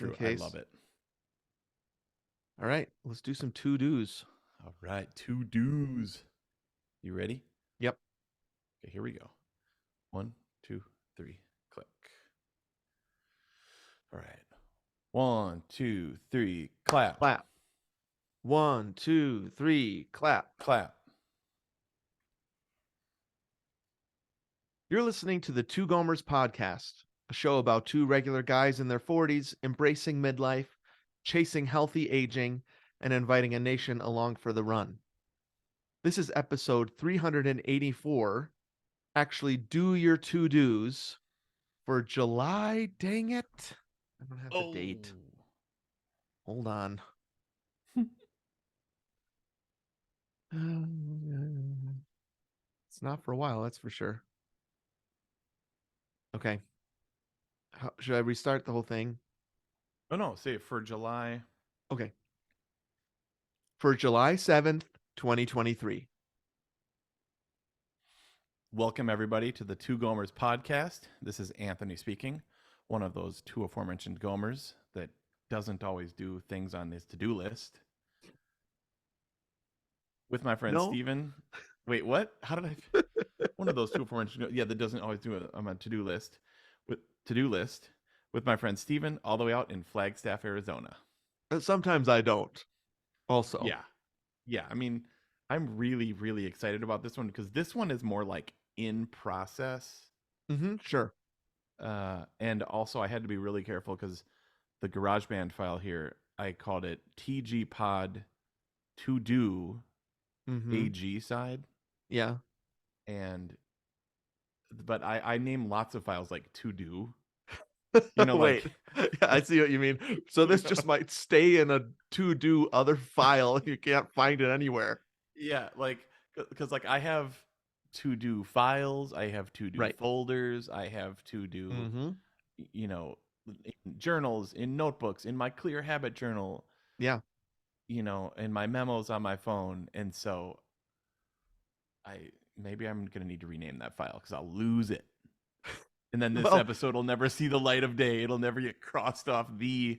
in True. I love case. it. All right, let's do some to-dos. All right. To do's. You ready? Yep. Okay, here we go. 1, 2, 3, click. All right. 1, 2, 3, clap. Clap. 1, 2, 3, clap. Clap. You're listening to the Two Gomers podcast, a show about two regular guys in their 40s embracing midlife, chasing healthy aging, and inviting a nation along for the run. This is episode 384. Actually, do your to-dos for July. Dang it. I don't have the Oh. date. Hold on. It's not for a while, that's for sure. Okay. Should I restart the whole thing? Oh, no. Say it for July. Okay. For July 7th, 2023. Welcome, everybody, to the Two Gomers podcast. This is Anthony speaking, one of those two aforementioned Gomers that doesn't always do things on his to-do list. With my friend No? Steven. Wait, what? How did I? One of those two aforementioned. Yeah, that doesn't always do it on my to-do list. With my friend Steven, all the way out in Flagstaff, Arizona. Sometimes I don't. Also. Yeah, yeah. I mean, I'm really, really excited about this one because this one is more like in process. Sure. And also, I had to be really careful because the GarageBand file here, I called it TG Pod to do AG side. Yeah. And but I name lots of files like to do. Wait. Like Yeah, I see what you mean. So this just might stay in a to-do other file. You can't find it anywhere. yeah, like because like I have to do files, I have to do Right. folders, I have to do Mm-hmm. you know in journals, in notebooks, in my Clear Habit journal, Yeah. in my memos on my phone, and so I maybe I'm gonna need to rename that file because I'll lose it. And then this Well, episode will never see the light of day. It'll never get crossed off the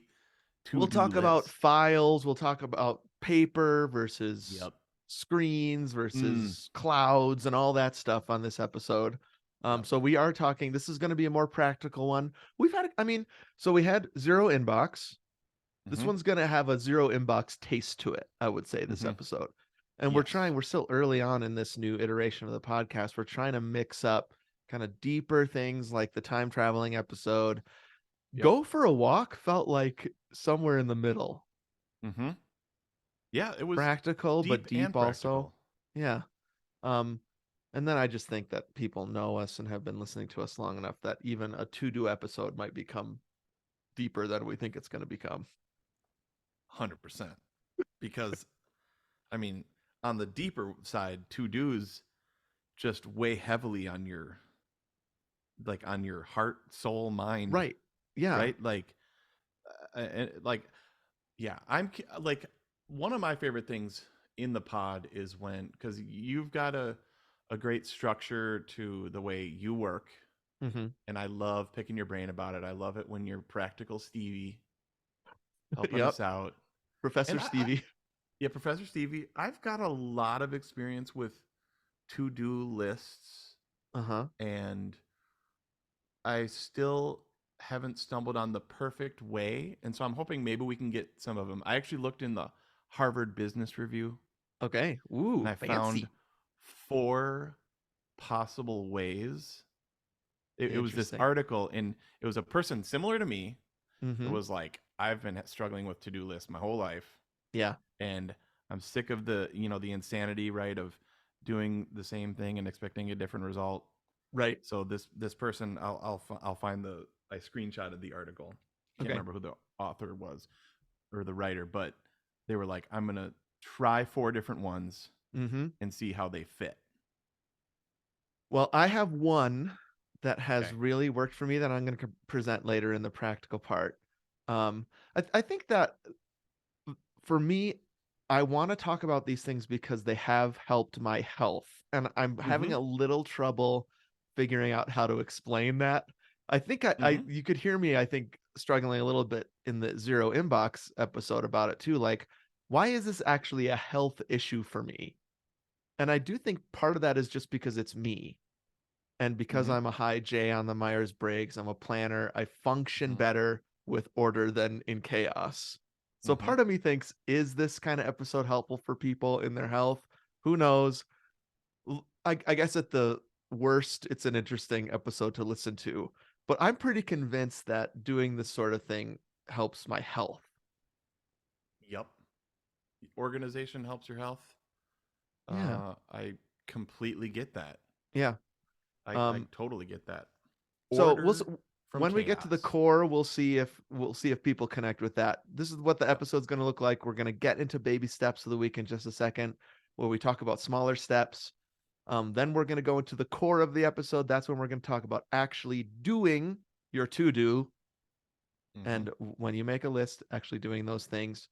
we'll to-do talk about list. files. We'll talk about paper versus Yep. screens Mm. versus clouds and all that stuff on this episode. Yep. So we are talking, this is going to be a more practical one. So we had zero inbox. This Mm-hmm. one's going to have a zero inbox taste to it, I would say, this Mm-hmm. episode. And Yes. we're still early on in this new iteration of the podcast. We're trying to mix up kind of deeper things like the time traveling episode. Yep. Go for a walk felt like somewhere in the middle. Mm-hmm. Yeah, it was Practical, but deep deep and also. practical. Yeah. Um, and then I just think that people know us and have been listening to us long enough that even a to-do episode might become deeper than we think it's going to become. 100%. Because I mean, on the deeper side, to do's just weigh heavily on your heart, soul, mind, Right. Yeah. right? Like yeah, like one of my favorite things in the pod is when because you've got a great structure to the way you work, Mm-hmm. and I love picking your brain about it. I love it when you're practical Stevie helping Yep. us out. Professor And Stevie. yeah, Professor Stevie, I've got a lot of experience with to-do lists, Uh-huh. and I still haven't stumbled on the perfect way, and so I'm hoping maybe we can get some of them. I actually looked in the Harvard Business Review, Okay. and Ooh, I found fancy. 4 possible ways. It was this Interesting. article, and it was a person similar to me that Mm-hmm. was like, I've been struggling with to-do lists my whole life, Yeah. and I'm sick of the insanity, right, of doing the same thing and expecting a different result. Right. So this person, I'll find I screenshotted the article. Can't Okay. remember who the author was or the writer, but they were like, I'm gonna try 4 different ones Mm-hmm. and see how they fit. Well, I have one that has Okay. really worked for me that I'm going to present later in the practical part. I think that for me, I want to talk about these things because they have helped my health, and I'm Mm-hmm. having a little trouble figuring out how to explain that. I think Mhm. you could hear me, I think, struggling a little bit in the Zero Inbox episode about it too. Like, why is this actually a health issue for me? And I do think part of that is just because it's me. And because Mhm. I'm a high J on the Myers-Briggs, I'm a planner, I function Mhm. better with order than in chaos. So Mhm. part of me thinks, is this kind of episode helpful for people in their health? Who knows? I guess at the worst, it's an interesting episode to listen to. But I'm pretty convinced that doing this sort of thing helps my health. Yep. Organization helps your health. Yeah. I completely get that. Yeah. I Um, totally get that. so Order from when we get to the chaos. core, we'll see if people connect with that. This is what the Yep. episode's going to look like. We're going to get into baby steps of the week in just a second, where we talk about smaller steps. Then we're going to go into the core of the episode. That's when we're going to talk about actually doing your to do, Mhm. and when you make a list, actually doing those things.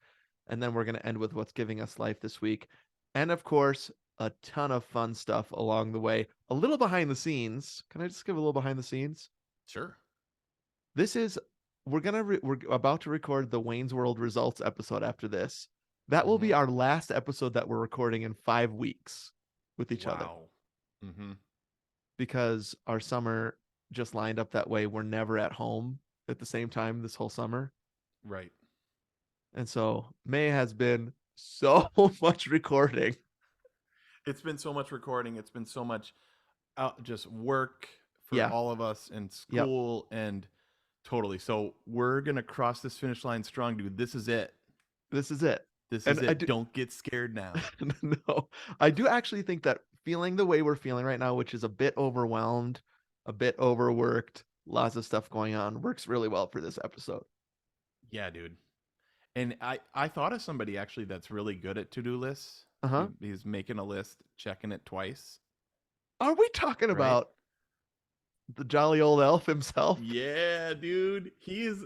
And then we're going to end with what's giving us life this week. And of course, a ton of fun stuff along the way. A little behind the scenes. Can I just give a little behind the scenes? Sure. This is we're about to record the Wayne's World results episode after this. That will be Mhm. our last episode that we're recording in 5 weeks with each other Wow. Mhm. because our summer just lined up that way. We're never at home at the same time this whole summer. Right. And so May has been so much recording. It's been so much recording. It's been so much just work for Yeah. all of us and Yep. school and totally. So we're gonna cross this finish line strong, dude. This is it. This is it. This And is I it. do Don't get scared now. no. I do actually think that feeling the way we're feeling right now, which is a bit overwhelmed, a bit overworked, lots of stuff going on, works really well for this episode. Yeah, dude. And I thought of somebody actually that's really good at to-do lists. Uh-huh. He's making a list, checking it twice, Are we talking right? about the jolly old elf himself? Yeah, dude. He is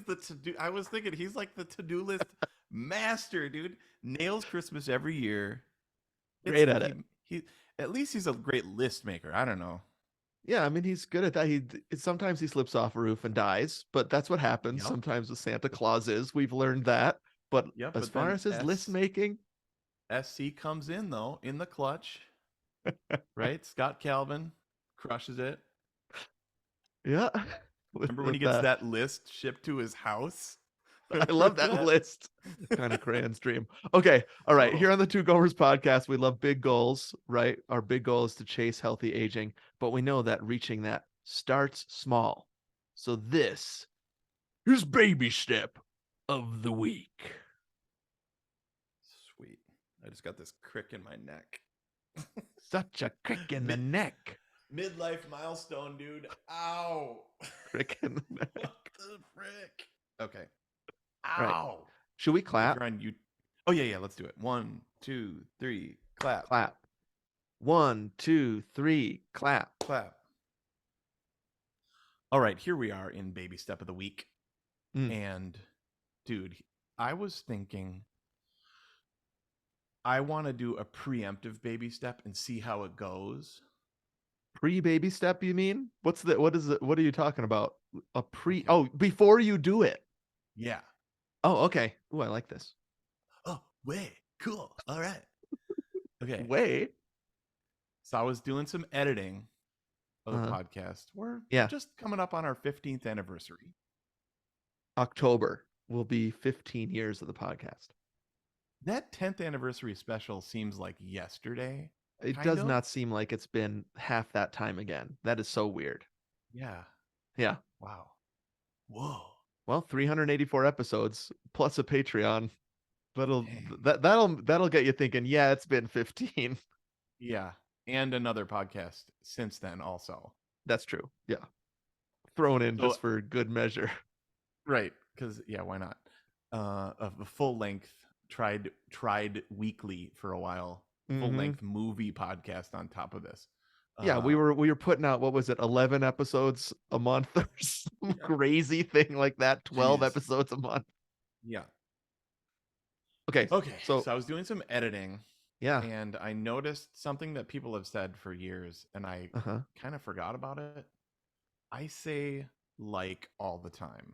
the to-do. I was thinking he's like the to-do list master, dude. Nails Christmas every year. It's Great at it. he at least he's a great list maker. I don't know. Yeah, I mean he's good at that. Sometimes he slips off a roof and dies, but that's what happens Yep. sometimes with Santa Clauses. We've learned that. But Yep, as but far then as his list making, SC comes in though in the clutch, right? Scott Calvin crushes it. yeah, Remember when he with gets that list shipped to his house? I Remember love that that? list. Kind of Crayon stream. Okay. All right. Total. Here on the Two Gomers podcast, we love big goals, right? Our big goal is to chase healthy aging, but we know that reaching that starts small. So this is baby step of the week. Sweet. I just got this crick in my neck. Such a crick in the Mid neck. midlife milestone, dude. Ow. Crick in the neck. What the frick? Okay. All right. Ow. Should we If clap? you're on you, oh yeah, let's do it. 1, 2, 3, clap, Clap. 1, 2, 3, clap. clap. All right, here we are in baby step of the week, Mm. and dude, I was thinking I want to do a preemptive baby step and see how it goes. Pre-baby step, you mean? What is it? What are you talking about? A pre Okay. Oh, before you do it. Yeah. Oh, okay. Ooh, I like this. Oh, way cool. All right. Okay. Wait. So I was doing some editing of the Uh, podcast. We're yeah. just coming up on our 15th anniversary. October will be 15 years of the podcast. That 10th anniversary special seems like yesterday, It kind does of. not seem like it's been half that time again. That is so weird. Yeah. Yeah. Wow. Whoa. Well, 384 episodes plus a Patreon. Dang. That'll get you thinking, yeah, it's been 15. Yeah. And another podcast since then also. That's true. Yeah. Thrown in So just for good measure. right, because yeah, why not? Of a full length tried weekly for a while. Full Hmm. length movie podcast on top of this. Yeah, Uh, we were putting out, what was it, 11 episodes a month or some yeah. crazy thing like that, 12 Jeez. episodes a month. Yeah. Okay, Okay. so So I was doing some editing yeah. and I noticed something that people have said for years and I Uh-huh. kind of forgot about it. I say like all the time.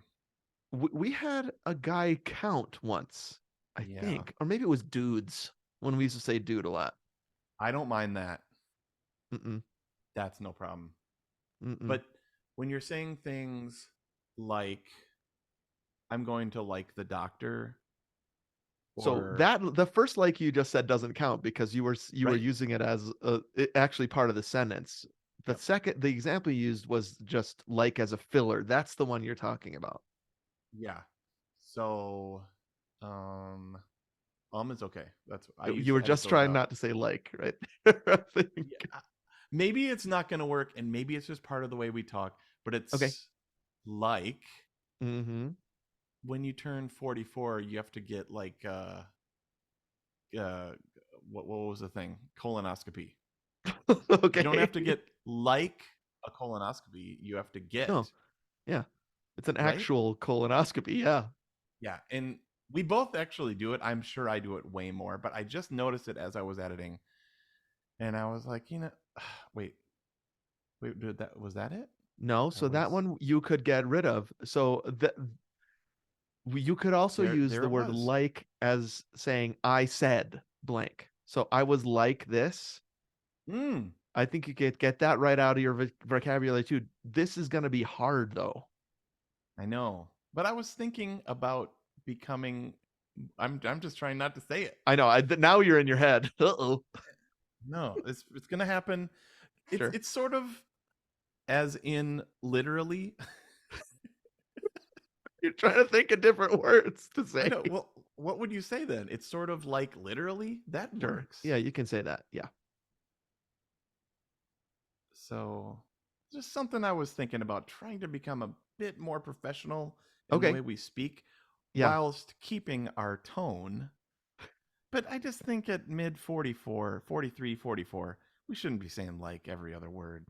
We had a guy count once, I Yeah. think, or maybe it was dudes when we used to say dude a lot. I don't mind that. Mm-mm, That's no problem. mm-mm. But when you're saying things like I'm going to like the doctor So or that the first like you just said doesn't count because you were right. using it as actually part of the sentence. Yep. The example you used was just like as a filler. That's the one you're talking about. Yeah. So um is okay. That's I You used were to edit just those trying out. not to say like, right? I think. Yeah. Maybe it's not going to work and maybe it's just part of the way we talk, but Okay. it's like Mm-hmm. when you turn 44, you have to get like uh what was the thing? Colonoscopy. You don't Okay. have to get like a colonoscopy, you have to No. get, Yeah. It's an right? actual colonoscopy. Yeah. Yeah, and we both actually do it. I'm sure I do it way more, but I just noticed it as I was editing, and I was like, wait, wait, did that was that it? No. I So that was one you could get rid of. So that you could also there. use There the it word was. like as saying I said blank. So I was like this. Mm, I think you could get that right out of your vocabulary too. This is going to be hard though. I know, but I was thinking about becoming. I'm just trying not to say it. I know. Now you're in your head. Uh-oh. No, it's gonna happen. It's Sure. it's sort of as in literally. You're trying to think of different words to I say. know. Well, what would you say then? It's sort of like literally. That Sure. works. Yeah, you can say that. Yeah. So, just something I was thinking about trying to become a bit more professional in the Okay. way we speak Yeah. whilst keeping our tone. But I just think at mid 44, 43, 44, we shouldn't be saying like every other word.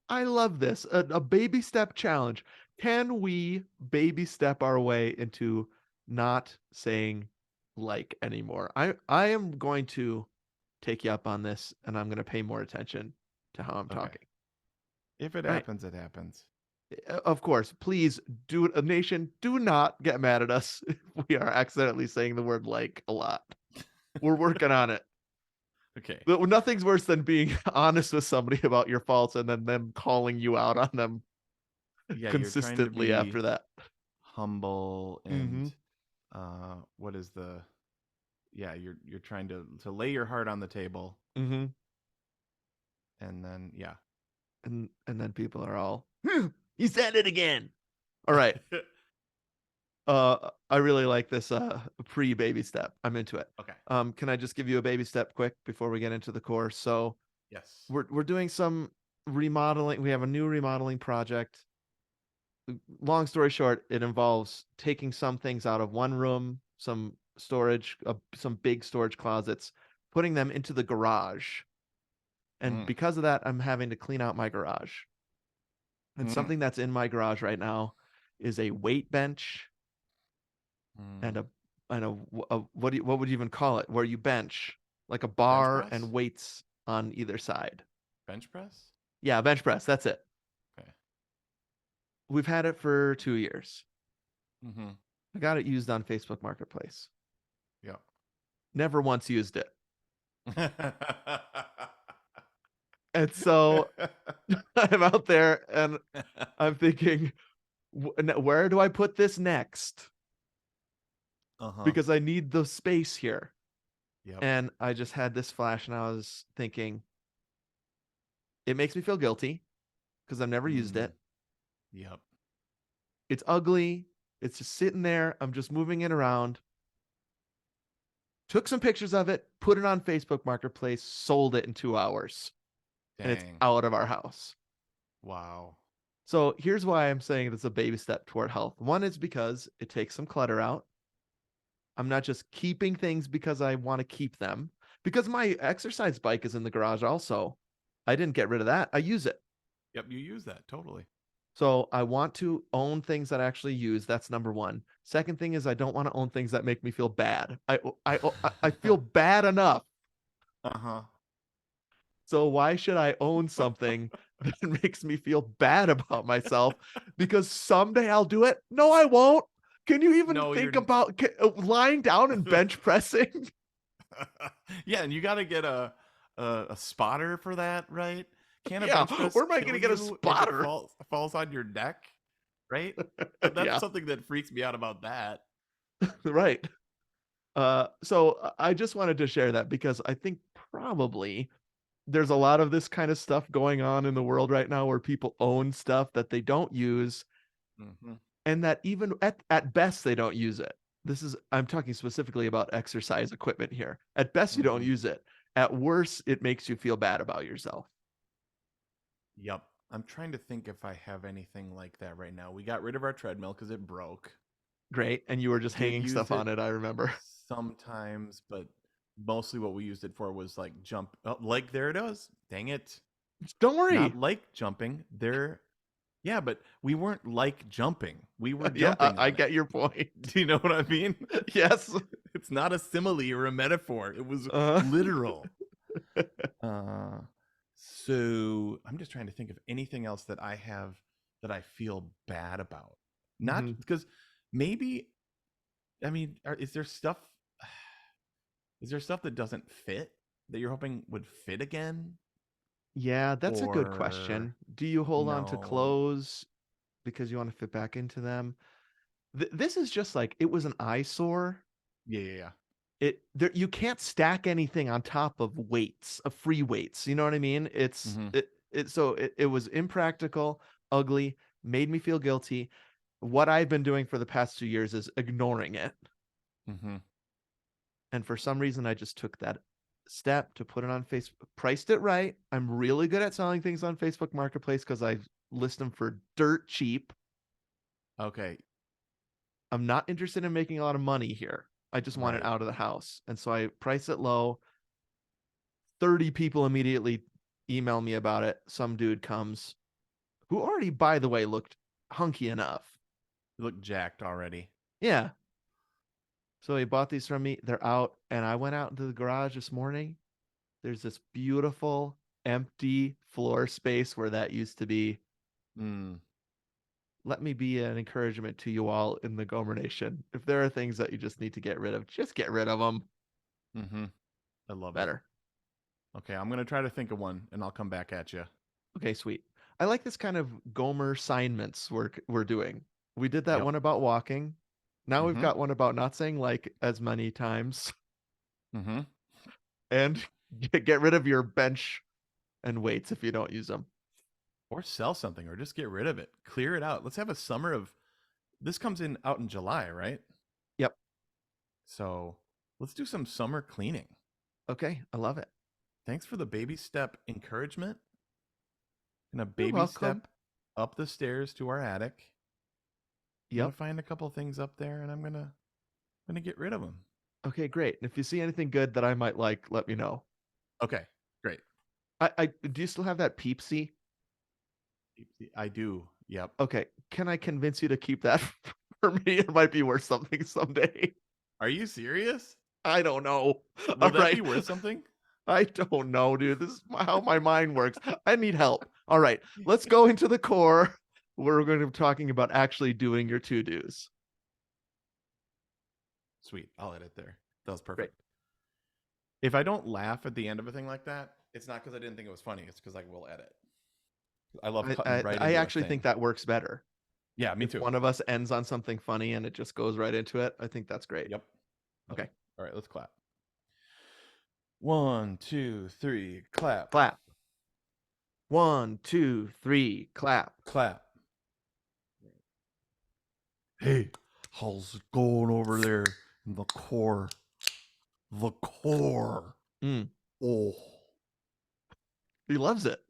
I love this. A baby step challenge. Can we baby step our way into not saying like anymore? I am going to take you up on this and I'm going to pay more attention to how I'm Okay. talking. If it All right. happens, it happens. Of course, please do a nation, do not get mad at us if we are accidentally saying the word like a lot. We're working on it. Okay. But nothing's worse than being honest with somebody about your faults and then them calling you out on them Yeah, you're trying to consistently be after that. humble and Mm-hmm. what is the yeah, you're trying to lay your heart on the table Mm-hmm. and then yeah. And then people are all, he said it again. All right. I really like this pre baby step. I'm into it. Okay. Can I just give you a baby step quick before we get into the course? So Yes. we're doing some remodeling. We have a new remodeling project. Long story short, it involves taking some things out of one room, some storage, some big storage closets, putting them into the garage. And Mm. because of that, I'm having to clean out my garage. And Mm. something that's in my garage right now is a weight bench and Mm. a what would you even call it? Where you bench like a Bench bar press? and weights on either side. Bench press? Yeah, bench press. That's it. Okay. We've had it for 2 years. Mm-hmm. I got it used on Facebook Marketplace. Yeah. Never once used it. And so I'm out there and I'm thinking, where do I put this next? Uh-huh. Because I need the space here. Yep. And I just had this flash and I was thinking, it makes me feel guilty because I've never used Mm. it. Yep. It's ugly. It's just sitting there. I'm just moving it around. Took some pictures of it, put it on Facebook Marketplace, sold it in 2 hours, and it's Dang. out of our house. Wow. So here's why I'm saying it's a baby step toward health. One is because it takes some clutter out. I'm not just keeping things because I want to keep them. Because my exercise bike is in the garage also. I didn't get rid of that. I use it. Yep, you use that totally. So I want to own things that I actually use. That's number one. Second thing is I don't want to own things that make me feel bad. I feel bad enough. Uh-huh. So why should I own something that makes me feel bad about myself because someday I'll do it. No, I won't. Can you even No, think you're about lying down and bench pressing? yeah, and you got to get a spotter for that, right? Can a Yeah, bench press where am I going kill to get a you if it spotter? falls on your neck? Right? That's Yeah, something that freaks me out about that. right. So I just wanted to share that because I think probably there's a lot of this kind of stuff going on in the world right now where people own stuff that they don't use Hmm. and that even at best they don't use it. I'm talking specifically about exercise equipment here. At best you don't Hmm. use it. At worst it makes you feel bad about yourself. Yep. I'm trying to think if I have anything like that right now. We got rid of our treadmill because it broke. Great. And you were just Did hanging use stuff it on it, I remember. sometimes, but mostly what we used it for was like jump. Oh, like there it is. Dang it. Don't Not worry. like jumping. There. Yeah, but we weren't like jumping. We were Yeah, jumping I on it. get your point. Do you know what I mean? Yes. It's not a simile or a metaphor. It was Uh, literal. Uh, so I'm just trying to think of anything else that I have that I feel bad about. Not mhm. because maybe, I mean, is there stuff? Is there stuff that doesn't fit that you're hoping would fit again? Yeah, that's a good Or question. Do you hold on to no? clothes because you want to fit back into them? This is just like it was an eyesore. Yeah, yeah, yeah. It there you can't stack anything on top of weights, of free weights. You know what I mean? Mm-hmm. It was impractical, ugly, made me feel guilty. What I've been doing for the past 2 years is ignoring it. Mm-hmm. And for some reason I just took that step to put it on Facebook, priced it right. I'm really good at selling things on Facebook Marketplace because I list them for dirt cheap. Okay. I'm not interested in making a lot of money here. I just want it Right. out of the house. And so I price it low. 30 people immediately email me about it. Some dude comes who already, by the way, looked hunky enough. You look jacked already. Yeah. So he bought these from me. They're out. And I went out into the garage this morning. There's this beautiful empty floor space where that used to be. Mm. Let me be an encouragement to you all in the Gomer Nation. If there are things that you just need to get rid of, just get rid of them. Mm-hmm. I love it. Better. Okay, I'm gonna try to think of one, and I'll come back at you. Okay, sweet. I like this kind of Gomer assignments we're doing. We did that Yep. one about walking. Now we've Mm-hmm. got one about not saying like as many times Mm-hmm. and get rid of your bench and weights if you don't use them. Or sell something, or just get rid of it. Clear it out. Let's have a summer of. This comes in out in July, right? Yep. So let's do some summer cleaning. Okay, I love it. Thanks for the baby step encouragement. And a You're baby welcome. step up the stairs to our attic. I'm gonna Yep. find a couple things up there, and I'm gonna get rid of them. Okay, great. And if you see anything good that I might like, let me know. Okay, great. I do you still have that Peepsy? I do. Yep. Okay, can I convince you to keep that for me? It might be worth something someday. Are you serious? I don't know. Will All that be right. worth something? I don't know, dude. This is how my mind works. I need help. All right, let's go into the core. We're going to be talking about actually doing your to-dos. Sweet. I'll edit there. That was Great. perfect. If I don't laugh at the end of a thing like that, it's not because I didn't think it was funny. It's because I will edit. I love cutting right I into a actually think thing. that works better. Yeah, me If too. one of us ends on something funny and it just goes right into it, I think that's great. Yep. Okay. All right, let's clap. 1, 2, 3, clap. Clap. 1, 2, 3, clap. Clap. Hey, how's it going over there in the core? The core. Mm, Oh. he loves it.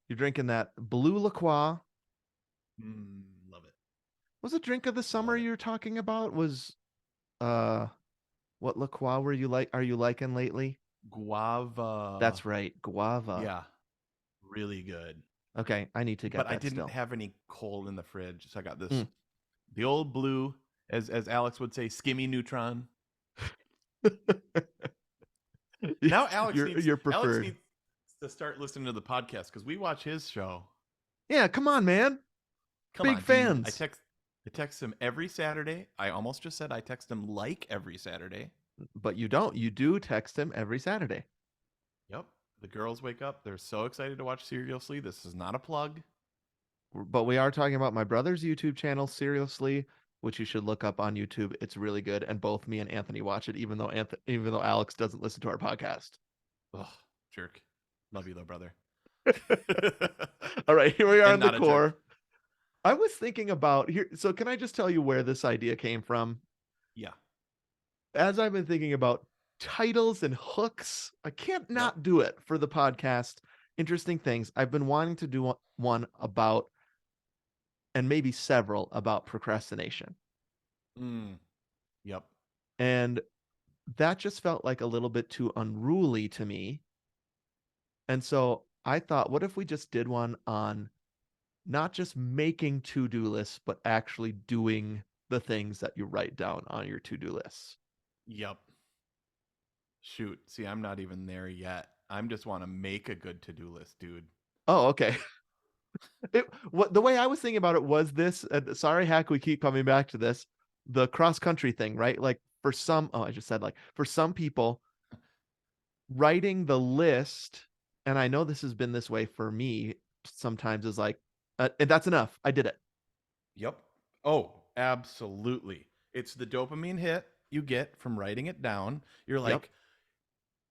You're drinking that Blue LaCroix. Love it. Was the drink of the summer Love it. you're talking about? Was uh what LaCroix are you liking lately? Guava. That's right, guava. Yeah, really good. Okay, I need to get But I that didn't still. have any cold in the fridge, so I got this. Mm. The old blue, as Alex would say, skimmy neutron. Now Alex Your needs preferred. to to start listening to the podcast because we watch his show. Yeah, come on, man. Come Big on, dude. fans. I text him every Saturday. I almost just said I text him like every Saturday. But you don't. You do text him every Saturday. Yep. The girls wake up. They're so excited to watch Seriously. This is not a plug. But we are talking about my brother's YouTube channel, Seriously, which you should look up on YouTube. It's really good, and both me and Anthony watch it, even though Alex doesn't listen to our podcast. Ugh, jerk. Love you though, brother. All right, here we are in And the not a core. jerk. I was thinking about here. So can I just tell you where this idea came from? Yeah. As I've been thinking about titles and hooks, I can't not do it for the podcast. Interesting things. I've been wanting to do one about, and maybe several about procrastination. Yep. And that just felt like a little bit too unruly to me. And so I thought, what if we just did one on not just making to-do lists, but actually doing the things that you write down on your to-do lists? Yep. Shoot. See, I'm not even there yet. I just want to make a good to-do list, dude. Oh, okay. The way I was thinking about it was this. Sorry, Hack, we keep coming back to this. The cross-country thing, right? Like for some, I just said like for some people, writing the list, and I know this has been this way for me sometimes, is like, and that's enough. I did it. Yep. Oh, absolutely. It's the dopamine hit you get from writing it down. You're like,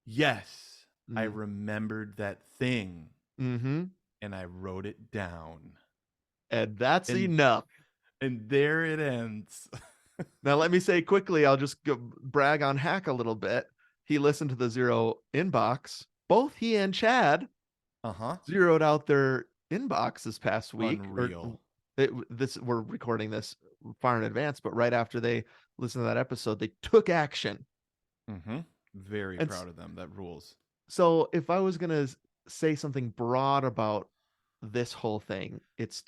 yes, I remembered that thing. Mm-hmm. And I wrote it down. And that's enough. And there it ends. Now, let me say quickly, I'll just brag on Hack a little bit. He listened to the Zero inbox. Both he and Chad zeroed out their inbox this past week. Unreal. We're recording this far in advance, but right after they listened to that episode, they took action. Very proud of them. That rules. So if I was going to say something broad about this whole thing, it's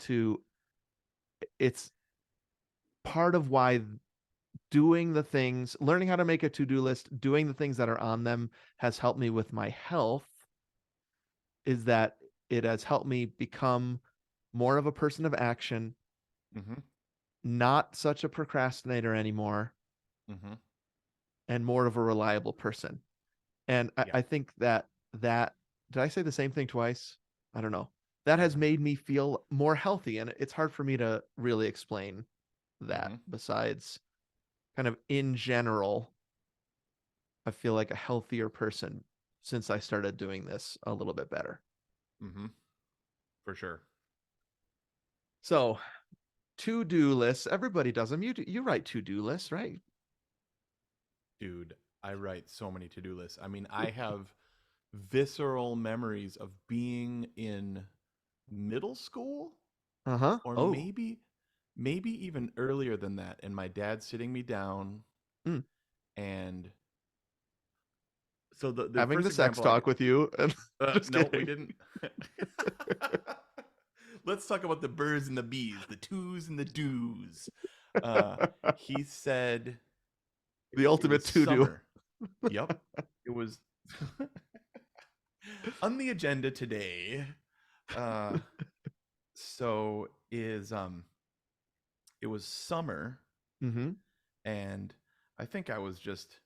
part of why doing the things, learning how to make a to-do list, doing the things that are on them has helped me with my health, is that it has helped me become more of a person of action, not such a procrastinator anymore, and more of a reliable person. And I think that did I say the same thing twice? I don't know. That has made me feel more healthy, and it's hard for me to really explain that. Besides, kind of in general, I feel like a healthier person since I started doing this a little bit better. For sure. So, to-do lists, everybody does them. You write to-do lists, right? Dude, I write so many to-do lists. I mean, I have visceral memories of being in middle school, or maybe even earlier than that, and my dad sitting me down and so the having the sex talk with you. No, we didn't. Let's talk about the birds and the bees, the twos and the do's. He said the ultimate to-do. Yep. It was on the agenda today. So it was summer, and I think I was just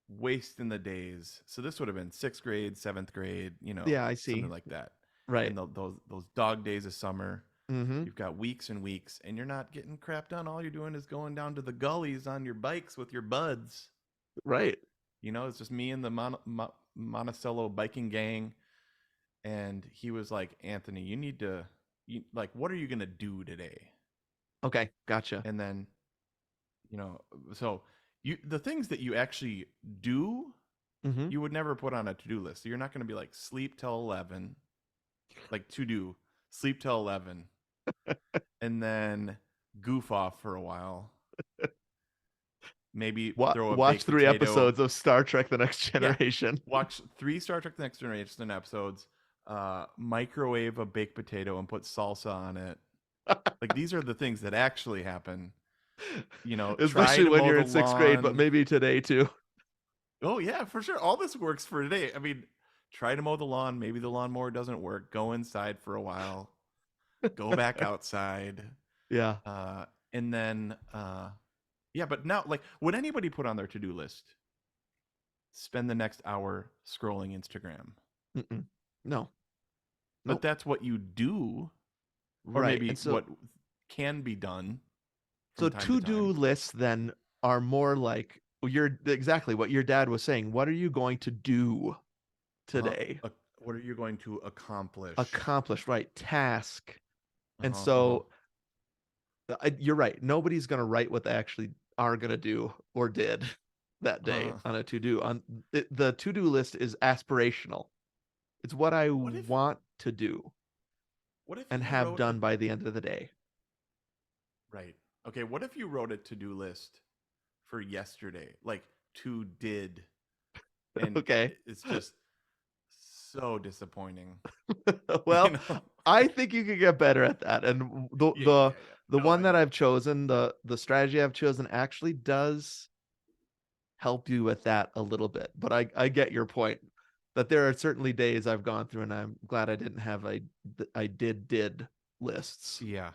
wasting the days. So this would have been 6th grade, 7th grade, Yeah, I see. something like that. Right. And those dog days of summer, you've got weeks and weeks, and you're not getting crap done. All you're doing is going down to the gullies on your bikes with your buds. Right. It's just me and the Monticello biking gang. And he was like, Anthony, you need to, what are you going to do today? Okay, gotcha. And then, so the things that you actually do, you would never put on a to-do list. So you're not going to be like, sleep till 11, like to do, sleep till 11, and then goof off for a while. Maybe watch 3 episodes of Star Trek: The Next Generation. Yeah. Watch 3 Star Trek: The Next Generation episodes. Microwave a baked potato and put salsa on it. Like, these are the things that actually happen. Especially when you're in 6th grade, but maybe today too. Oh yeah, for sure. All this works for today. I mean, try to mow the lawn. Maybe the lawnmower doesn't work. Go inside for a while. Go back outside. Yeah. Uh, and then, yeah, but now, like, would anybody put on their to-do list, spend the next hour scrolling Instagram? Mm-mm. No. But Nope. that's what you do, or Right. maybe And so what can be done so from time to to-do time. lists then are more like you're exactly what your dad was saying. What are you going to do Uh-huh. today? What are you going to accomplish? Accomplish, right? Task. And Uh-huh, uh-huh, so you're right. Nobody's going to write what they actually are going to do or did that day uh-huh. on a to-do. On the to-do list is aspirational. It's what I What if want to do what if and you have wrote a done by the end of the day. right? Okay, what if you wrote a to-do list for yesterday, like to did, and Okay. it's just so disappointing, you Well, know? I think you could get better at that. And the Yeah, yeah, the yeah, yeah. the No, one I that know. I've chosen, the strategy I've chosen actually does help you with that a little bit. But I get your point that there are certainly days I've gone through and I'm glad I didn't have I did lists. Yeah.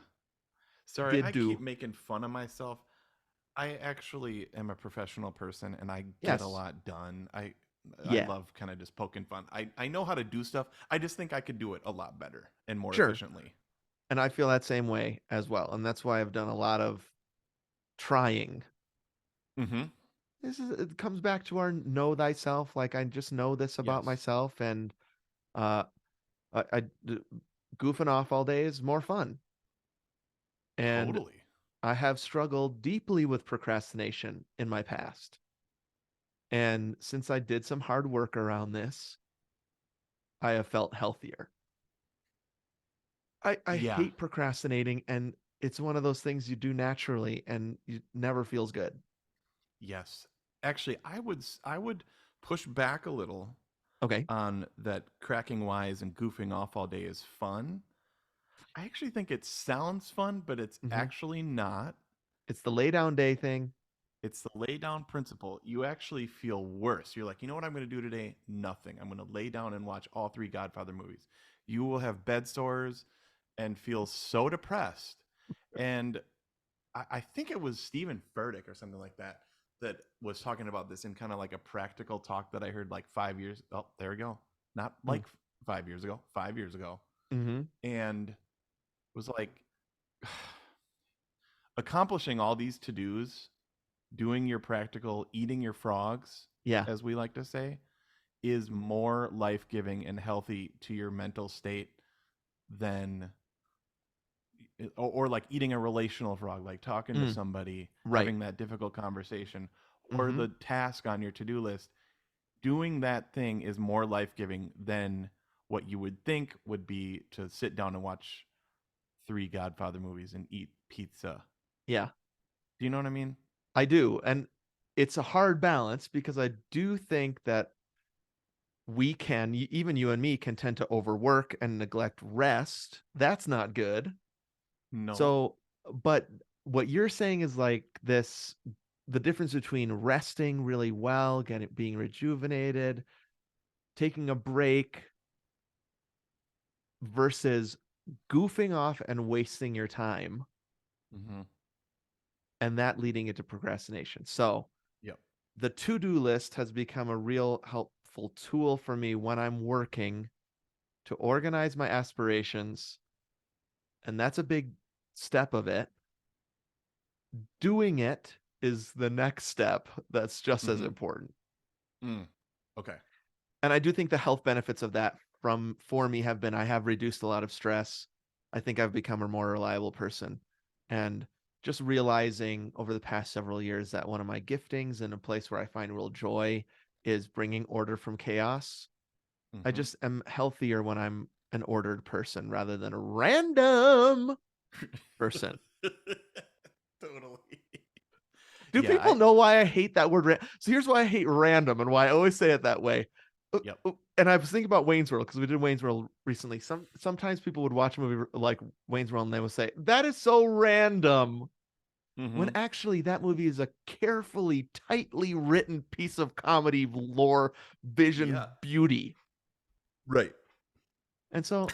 Sorry, Did I keep do. making fun of myself. I actually am a professional person and I get a Yes. lot done. I Yeah. love kind of just poking fun. I know how to do stuff. I just think I could do it a lot better and more Sure. efficiently. And I feel that same way as well. And that's why I've done a lot of trying. Mm-hmm. It comes back to our know thyself. Like I just know this about Yes. myself, and uh, goofing off all day is more fun. And Totally. I have struggled deeply with procrastination in my past. And since I did some hard work around this, I have felt healthier. I Yeah. hate procrastinating, and it's one of those things you do naturally and it never feels good. Yes. Actually, I would push back a little Okay. on that cracking wise and goofing off all day is fun. I actually think it sounds fun, but it's Hmm. actually not. It's the lay down day thing. It's the lay down principle. You actually feel worse. You're like, you know what I'm going to do today? Nothing. I'm going to lay down and watch all three Godfather movies. You will have bed sores and feel so depressed. And I think it was Stephen Furtick or something like that that was talking about this in kind of like a practical talk that I heard like 5 years. Oh, there we go. Not like 5 years ago, 5 years ago. Mm-hmm. And it was like accomplishing all these to dos, doing your practical, eating your frogs, Yeah. as we like to say, is more life giving and healthy to your mental state than, or like eating a relational frog, like talking to Mm, somebody, right. having that difficult conversation, or Mm-hmm. the task on your to do list. Doing that thing is more life giving than what you would think would be to sit down and watch three Godfather movies and eat pizza. Yeah. Do you know what I mean? I do. And it's a hard balance because I do think that even you and me, can tend to overwork and neglect rest. That's not good. No. So, but what you're saying is like the difference between resting really well, being rejuvenated, taking a break versus goofing off and wasting your time Mm-hmm. and that leading into procrastination. So, Yep. the to-do list has become a real helpful tool for me when I'm working to organize my aspirations, and that's a big step of it. Doing it is the next step that's just as Mm-hmm. important. Mm. Okay. And I do think the health benefits of that for me have been I have reduced a lot of stress. I think I've become a more reliable person. And just realizing over the past several years that one of my giftings and a place where I find real joy is bringing order from chaos. I Mm-hmm. just am healthier when I'm an ordered person rather than a random person. Totally. Do Yeah. people know why I hate that word? So here's why I hate random and why I always say it that way. Yep. And I was thinking about Wayne's World because we did Wayne's World recently. Sometimes people would watch a movie like Wayne's World and they would say that is so random. When Mm-hmm. actually that movie is a carefully, tightly written piece of comedy lore, Yeah. vision, beauty. Right. And so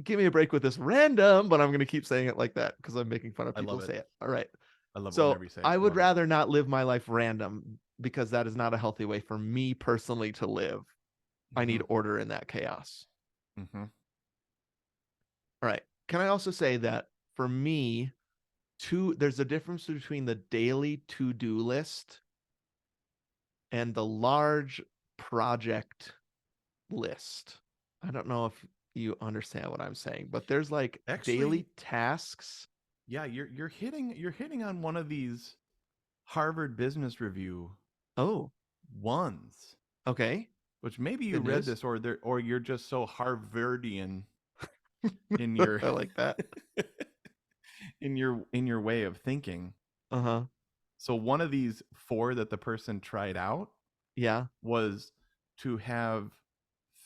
give me a break with this random, but I'm going to keep saying it like that because I'm making fun of I people love who it. say it. All right. I love it So whenever you say it. I I would love it. rather not live my life random because that is not a healthy way for me personally to live. I need Mm-hmm. order in that chaos. Mm-hmm. All right. Can I also say that for me, there's a difference between the daily to-do list and the large project list. I don't know if you understand what I'm saying, but there's like daily Actually, tasks. yeah, you're hitting on one of these Harvard Business Review Oh, ones, okay. which maybe you Good read news. this or you're just so Harvardian in your I like that. in your way of thinking. Uh-huh. So one of these four that the person tried out Yeah. was to have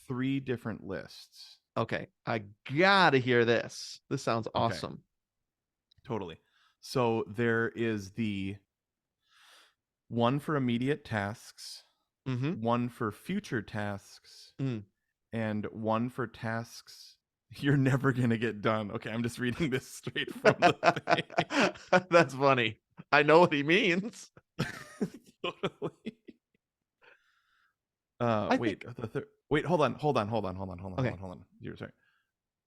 three different lists. Okay. I gotta hear this. This sounds Okay, awesome. totally. So there is the one for immediate tasks, Mm-hmm. one for future tasks, Mm. and one for tasks you're never going to get done. Okay, I'm just reading this straight from the thing. That's funny. I know what he means. Totally. I Wait, think wait, hold okay. on. You're sorry.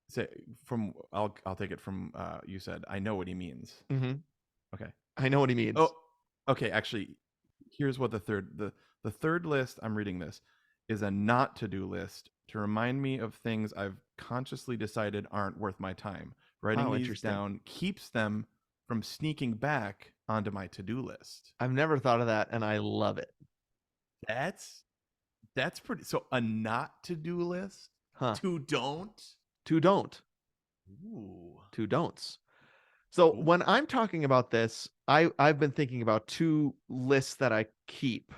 Say from I'll take it from you said I know what he means. Mm-hmm. Okay. I know what he Oh, means. okay, actually here's what the third list I'm reading this is a not to-do list to remind me of things I've consciously decided aren't worth my time. Writing Wow, these interesting. down keeps them from sneaking back onto my to-do list. I've never thought of that, and I love it. That's that's pretty so a not to-do list? Huh. To don't? Two don't. Ooh. Two don'ts. So Ooh. when I'm talking about this, I've been thinking about two lists that I keep.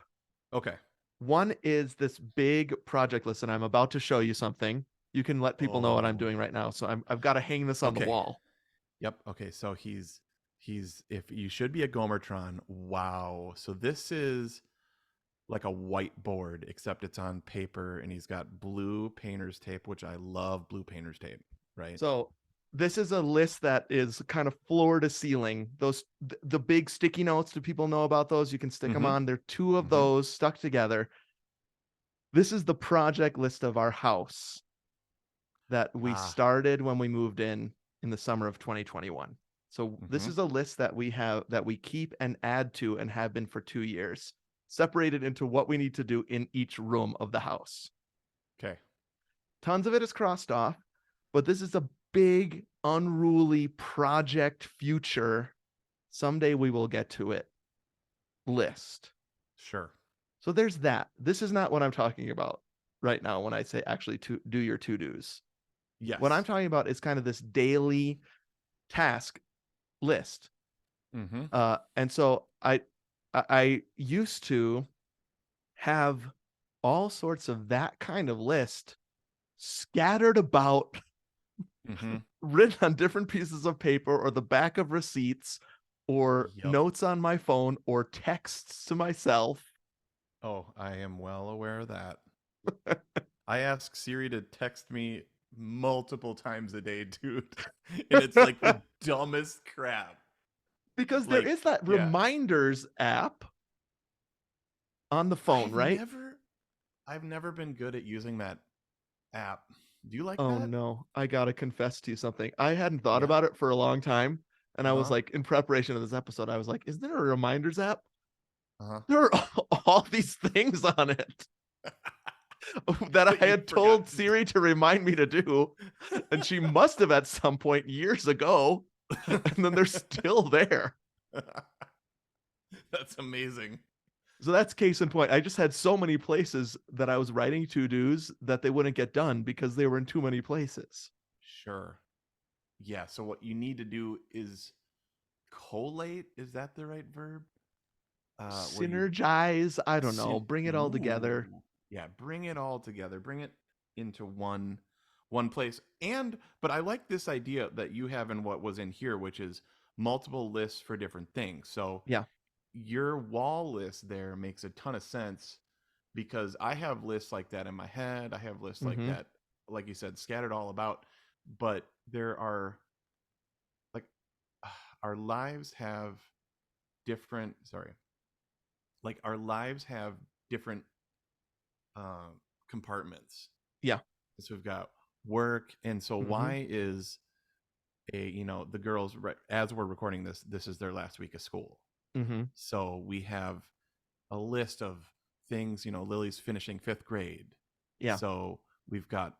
Okay. One is this big project list, and I'm about to show you something. You can let people know what I'm Oh. doing right now. So I've got to hang this on the Okay. wall. Yep. Okay. So he's if you should be a Gomertron. Wow. So this is like a whiteboard, except it's on paper, and he's got blue painter's tape, which I love blue painter's tape. Right. So this is a list that is kind of floor to ceiling. The big sticky notes. Do people know about those? You can stick them Mm-hmm. on. There are two of Mm-hmm. those stuck together. This is the project list of our house that we Ah. started when we moved in the summer of 2021. So this Mm-hmm. is a list that we keep and add to and have been for 2 years, separated into what we need to do in each room of the house. Okay. Tons of it is crossed off, but this is a big unruly project future. Someday we will get to it list. Sure. So there's that. This is not what I'm talking about right now when I say actually to do your to-dos. What I'm Yes. talking about is kind of this daily task list. Mm-hmm. And so I used to have all sorts of that kind of list scattered about, Mm-hmm. written on different pieces of paper or the back of receipts or Yep. notes on my phone or texts to myself. Oh, I am well aware of that. I ask Siri to text me multiple times a day, dude. And it's like the dumbest crap. Because there Like, is that yeah. reminders app on the phone, I've right? never I've never been good at using that app. Do you like Oh that? no, I gotta confess to you something. I hadn't thought Yeah. about it for a long time. And I was Uh-huh. like, in preparation of this episode, I was like, is there a reminders app? Uh-huh. There are all these things on it that That I you had forgot told to do. Siri to remind me to do. And she must have at some point years ago. And then they're still there. That's amazing. So that's case in point. I just had so many places that I was writing to dos that they wouldn't get done because they were in too many places. Sure. Yeah, so what you need to do is collate, is that the right verb? Where you Synergize. I don't know. syn Bring it all together. ooh. Yeah, bring it all together. Bring it into one place. And but I like this idea that you have in what was in here, which is multiple lists for different things. So Yeah. your wall list there makes a ton of sense because I have lists like that in my head. I have lists like Mm-hmm. that, like you said, scattered all about. But there are like our lives have different. Sorry, like our lives have different uh, compartments. Yeah. So we've got work, and so Mm-hmm. why is the girls, as we're recording this is their last week of school. Mm-hmm. So we have a list of things. Lily's finishing 5th grade, Yeah. so we've got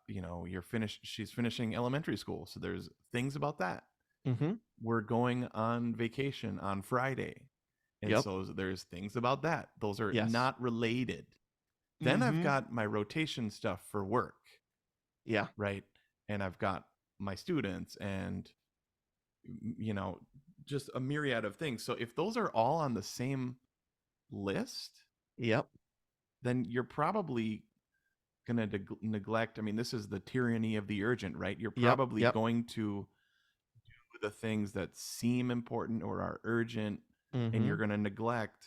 she's finishing elementary school, so there's things about that. Mm-hmm. We're going on vacation on Friday, and Yep. so there's things about that. Those are Yes. not related. Then I've Mm-hmm. got my rotation stuff for work, Yeah. right? And I've got my students, and you know just a myriad of things. So if those are all on the same list, Yep. then you're probably going to neglect. I mean, this is the tyranny of the urgent, right? You're Yep. probably Yep. going to do the things that seem important or are urgent, and Mm-hmm. you're going to neglect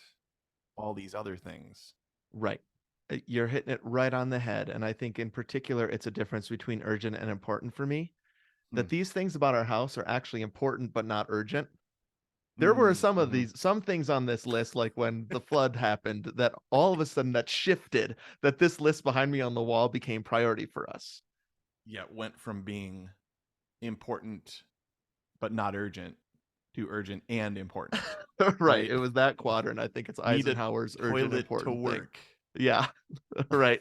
all these other things. Right. You're hitting it right on the head. And I think in particular, it's a difference between urgent and important for me. That Mm. these things about our house are actually important but not urgent. There were Mm, some of hmm. some things on this list, like when the flood happened, that all of a sudden that shifted, that this list behind me on the wall became priority for us. Yeah, it went from being important but not urgent to urgent and important, Right. right? It was that quadrant. I think it's Need a Eisenhower's urgent toilet to important thing. work. Yeah. Right.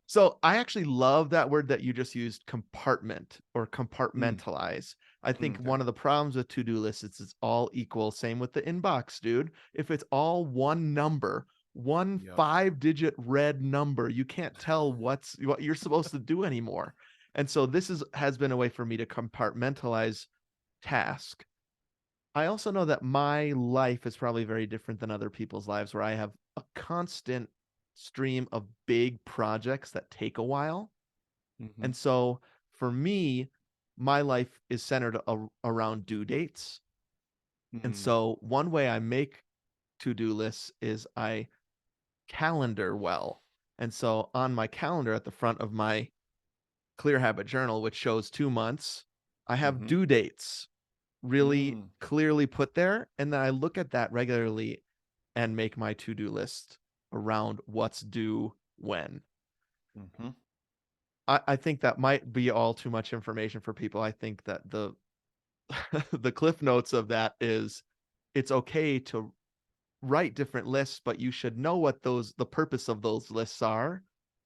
So I actually love that word that you just used, compartment or Mm, compartmentalize. I think okay. one of the problems with to-do lists is it's all equal. Same with the inbox, dude. If it's all one number, one Yep. 5-digit red number, you can't tell what you're supposed to do anymore. And so this has been a way for me to compartmentalize task. I also know that my life is probably very different than other people's lives, where I have a constant stream of big projects that take a while. Mm-hmm. And so for me, my life is centered around due dates. And Mm, so one way I make to-do lists is I calendar well. And so on my calendar at the front of my Clear Habit Journal, which shows 2 months, I have mm-hmm. due dates really Mm, clearly put there. And then I look at that regularly and make my to-do list around what's due when. mm-hmm. I think that might be all too much information for people. I think that the the cliff notes of that is it's okay to write different lists, but you should know what the purpose of those lists are.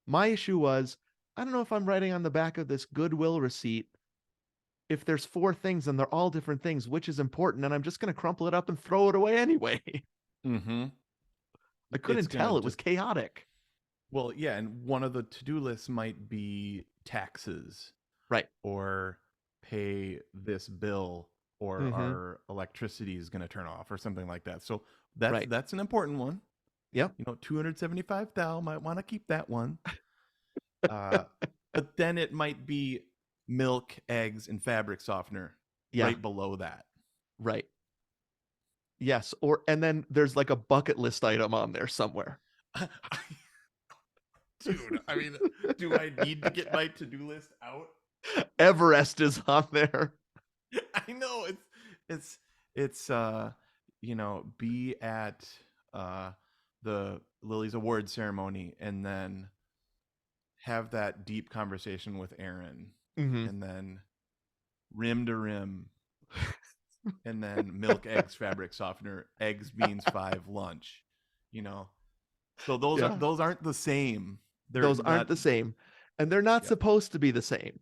My issue was I don't know if I'm writing on the back of this Goodwill receipt if there's 4 things and they're all different things, which is important, and I'm just going to crumple it up and throw it away anyway. Mm-hmm. I It's couldn't gonna tell. It was just chaotic. well, yeah, and one of the to-do lists might be taxes Right. or pay this bill, or Mm-hmm. our electricity is gonna turn off or something like that. So that's Right. that's an important one. Yep. 275,000 might want to keep that one. Uh, but then it might be milk, eggs, and fabric softener Yeah. right below that. Right. Yes. And then there's like a bucket list item on there somewhere. Dude, I mean, do I need to get my to-do list out? Everest is on there. I know it's be at the Lily's award ceremony, and then have that deep conversation with Aaron, Mm-hmm. and then rim to rim, and then milk, eggs, fabric softener, eggs, beans, 5, lunch. You know, so Yeah. those aren't the same. They're Those aren't not. the same. And they're not Yep. supposed to be the same.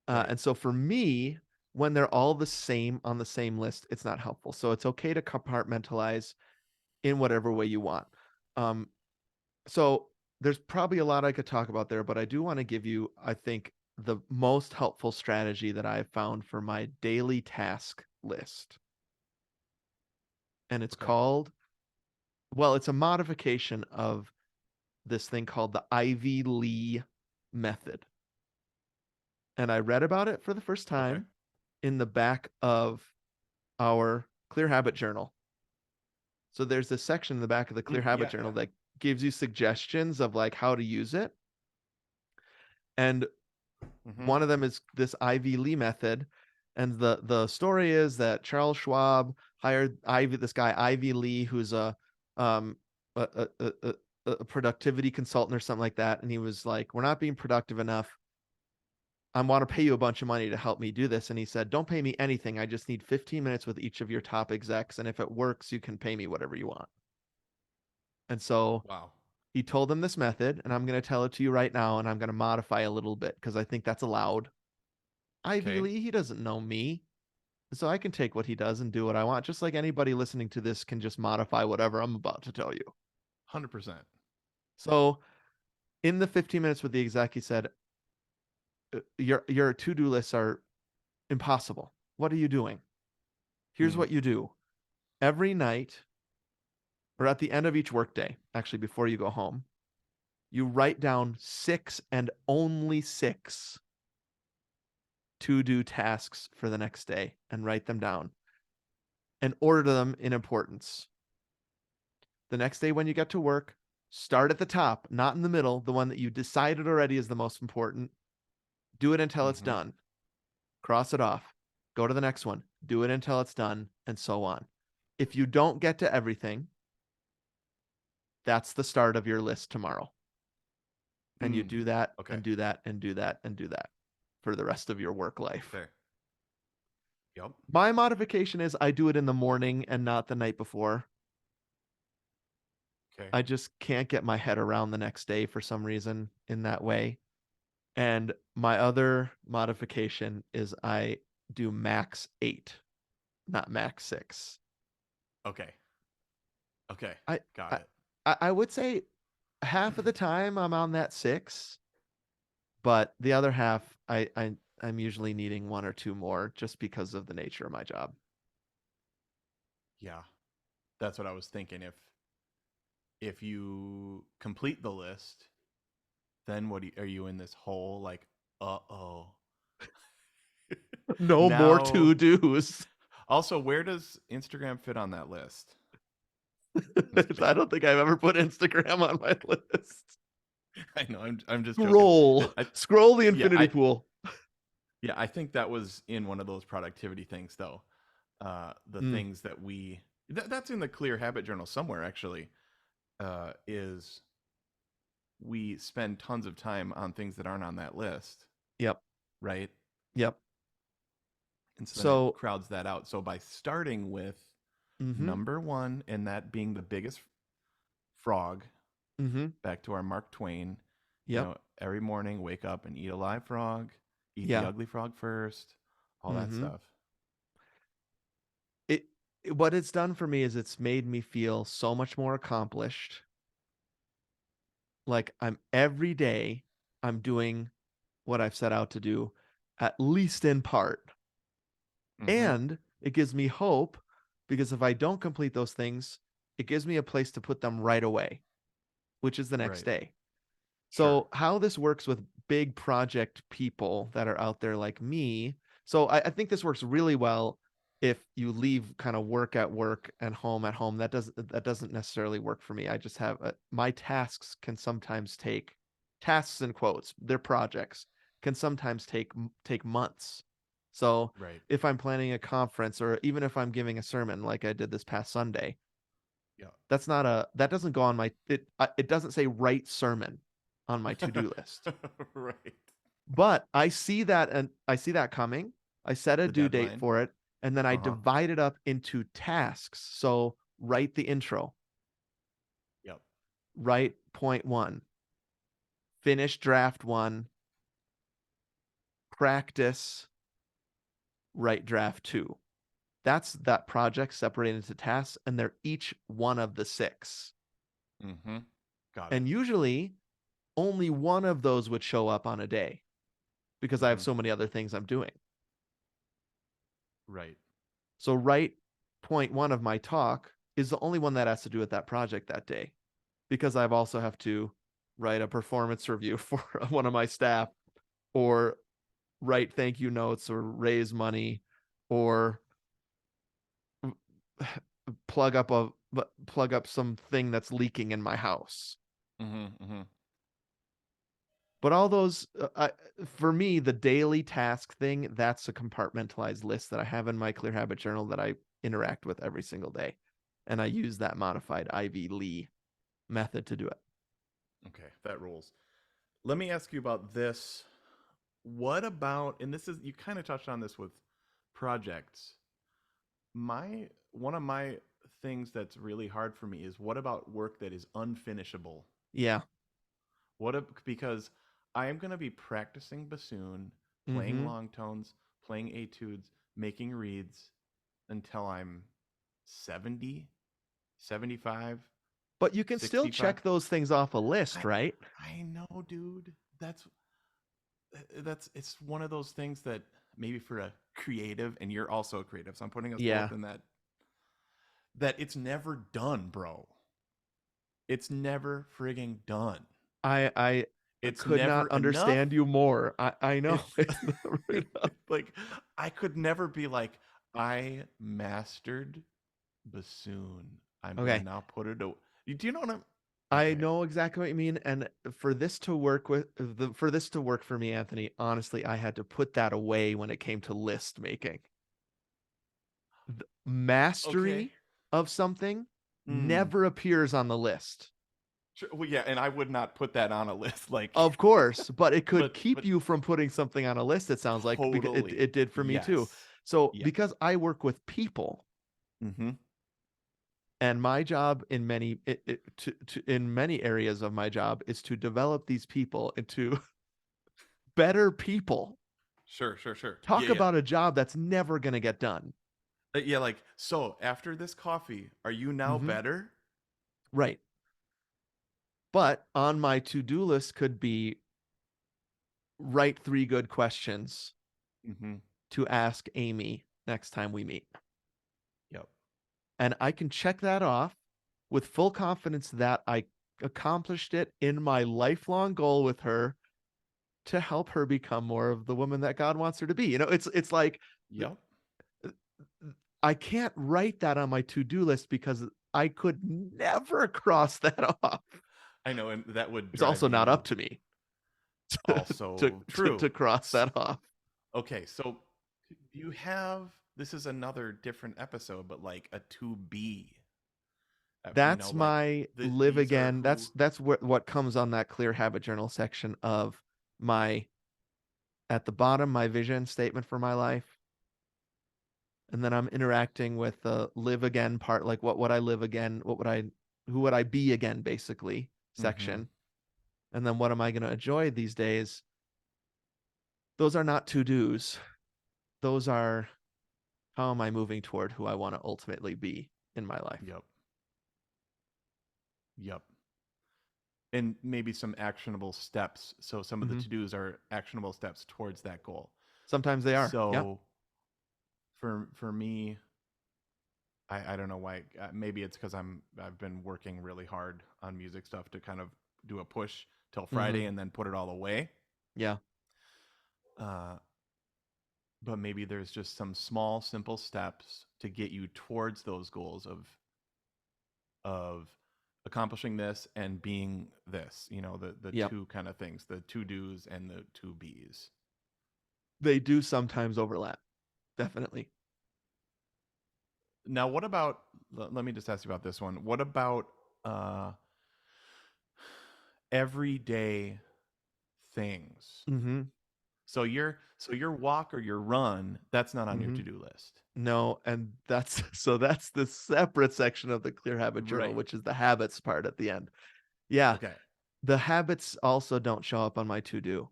Right. And so for me, when they're all the same on the same list, it's not helpful. So it's okay to compartmentalize in whatever way you want. Um, so there's probably a lot I could talk about there, but I do want to give you, I think, the most helpful strategy that I've found for my daily task list. And it's Okay. called, well, it's a modification of this thing called the Ivy Lee method. And I read about it for the first Okay. time in the back of our Clear Habit Journal. So there's this section in the back of the Clear Habit Yeah. Journal Yeah. that gives you suggestions of like how to use it. And Mm-hmm. one of them is this Ivy Lee method. And the story is that Charles Schwab hired this guy Ivy Lee, who's um a, a, a, a a productivity consultant or something like that. And he was like, we're not being productive enough. I want to pay you a bunch of money to help me do this. And he said, don't pay me anything. I just need 15 minutes with each of your top execs. And if it works, you can pay me whatever you want. And so Wow. he told them this method, and I'm going to tell it to you right now. And I'm going to modify a little bit because I think that's allowed. Ivy Okay. Lee, he doesn't know me. So I can take what he does and do what I want, just like anybody listening to this can just modify whatever I'm about to tell you. 100%. So in the 15 minutes with the exec, he said, your to-do lists are impossible. What are you doing? Here's what you do. Every night, or at the end of each workday, actually before you go home, you write down 6 and only 6 to-do tasks for the next day and write them down and order them in importance. The next day when you get to work, start at the top, not in the middle, the one that you decided already is the most important. Do it until it's done. Cross it off. Go to the next one. Do it until it's done, and so on. If you don't get to everything, that's the start of your list tomorrow. And you do that Okay. and do that and do that and do that for the rest of your work life. Fair. Yep. My modification is I do it in the morning and not the night before. Okay. I just can't get my head around the next day for some reason in that way. And my other modification is I do max 8, not max 6. Okay. Okay. I Got it. I would say half of the time I'm on that 6, but the other half I'm usually needing 1 or 2 more just because of the nature of my job. Yeah. That's what I was thinking. If you complete the list, then are you in this whole like, uh-oh. No more Now, to-dos. also, where does Instagram fit on that list? I don't think I've ever put Instagram on my list. I know. I'm just Scroll. joking. Scroll the Yeah, infinity pool. Yeah, I think that was in one of those productivity things, though. The things that that's in the Clear Habit Journal somewhere, actually, is we spend tons of time on things that aren't on that list. Yep. Right? Yep. And so then So it crowds that out. So by starting with number 1, and that being the biggest frog, back to our Mark Twain, yep. Every morning, wake up and eat a live frog, eat the ugly frog first, all that stuff. What it's done for me is it's made me feel so much more accomplished. Like every day I'm doing what I've set out to do, at least in part. And it gives me hope because if I don't complete those things, it gives me a place to put them right away, which is the next day. So how this works with big project people that are out there like me. So I think this works really well if you leave kind of work at work and home at home. That doesn't necessarily work for me. I just have my tasks can sometimes take tasks in quotes. Their projects can sometimes take months. So if I'm planning a conference or even if I'm giving a sermon like I did this past Sunday, that doesn't go on my it doesn't say write sermon on my to-do list. Right. But I see that coming. I set a due date for it, and then I divide it up into tasks. So write the intro. Yep. Write point 1. Finish draft 1. Practice. Write draft 2. That's that project separated into tasks, and they're each one of the 6. Got it. And usually only one of those would show up on a day because I have so many other things I'm doing. Right. So write point 1 of my talk is the only one that has to do with that project that day because I've also have to write a performance review for one of my staff or write thank you notes or raise money or plug up plug up something that's leaking in my house. Mm-hmm. But all those, for me, the daily task thing, that's a compartmentalized list that I have in my Clear Habit Journal that I interact with every single day. And I use that modified Ivy Lee method to do it. Okay, that rules. Let me ask you about this. What about, and this is, you kind of touched on this with projects. One of my things that's really hard for me is what about work that is unfinishable? Yeah. Because I am going to be practicing bassoon, playing Mm-hmm. long tones, playing etudes, making reeds until I'm 70, 75, But you can still 65. check those things off a list, I right? I know, dude. That's it's one of those things that maybe for a creative, and you're also a creative, so I'm putting us Yeah. both in that it's never done, bro. It's never frigging done. I It's could not never enough. understand you more. I know It's it's never enough. like I could never be like, I mastered bassoon. I'm gonna Okay. now put it away. Do you know what I'm? I Okay. know exactly what you mean. And for this to work for this to work for me, Anthony, honestly, I had to put that away when it came to list making. The Okay. mastery of something Hmm. never appears on the list. Sure. Well, yeah, and I would not put that on a list. Like, Of course, but it could keep but you from putting something on a list, it sounds like, because totally. it did for me too. Yes. So Yeah. because I work with people, Mm-hmm. and my job in in many areas of my job is to develop these people into better people. Sure. Yeah, Talk yeah. about a job that's never going to get done. Yeah, like, so after this coffee, are you now Hmm. better? Right. But on my to-do list could be write 3 good questions Mm-hmm. to ask Amy next time we meet. Yep. And I can check that off with full confidence that I accomplished it in my lifelong goal with her to help her become more of the woman that God wants her to be. It's like Yep. I can't write that on my to-do list because I could never cross that off. I know, and that would It's drive also not up you to me to also true. to cross that off. Okay, so you have, this is another different episode, but like a to be. That's Like my live these are again. who. That's what comes on that Clear Habit Journal section of my at the bottom, my vision statement for my life. And then I'm interacting with the live again part, like what would I live again? Who would I be again, basically, Mm-hmm. section. And then what am I going to enjoy these days? Those are not to-dos. Those are how am I moving toward who I want to ultimately be in my life. Yep. Yep. And maybe some actionable steps. So some of the Hmm. to dos are actionable steps towards that goal. Sometimes they are. Yeah. So for me, I don't know why. Maybe it's because I've been working really hard on music stuff to kind of do a push till Hmm. Friday and then put it all away. Yeah. Uh, but maybe there's just some small, simple steps to get you towards those goals of accomplishing this and being this. The Yep. two kind of things, the to dos and the to be's. They do sometimes overlap. Definitely. Now, what about? Let me just ask you about this one. What about uh, everyday things? Hmm. So your walk or your run, that's not on your Hmm. to-do list. No, and that's so that's the separate section of the Clear Habit Journal, Right. which is the habits part at the end. Yeah, Okay. the habits also don't show up on my to-do.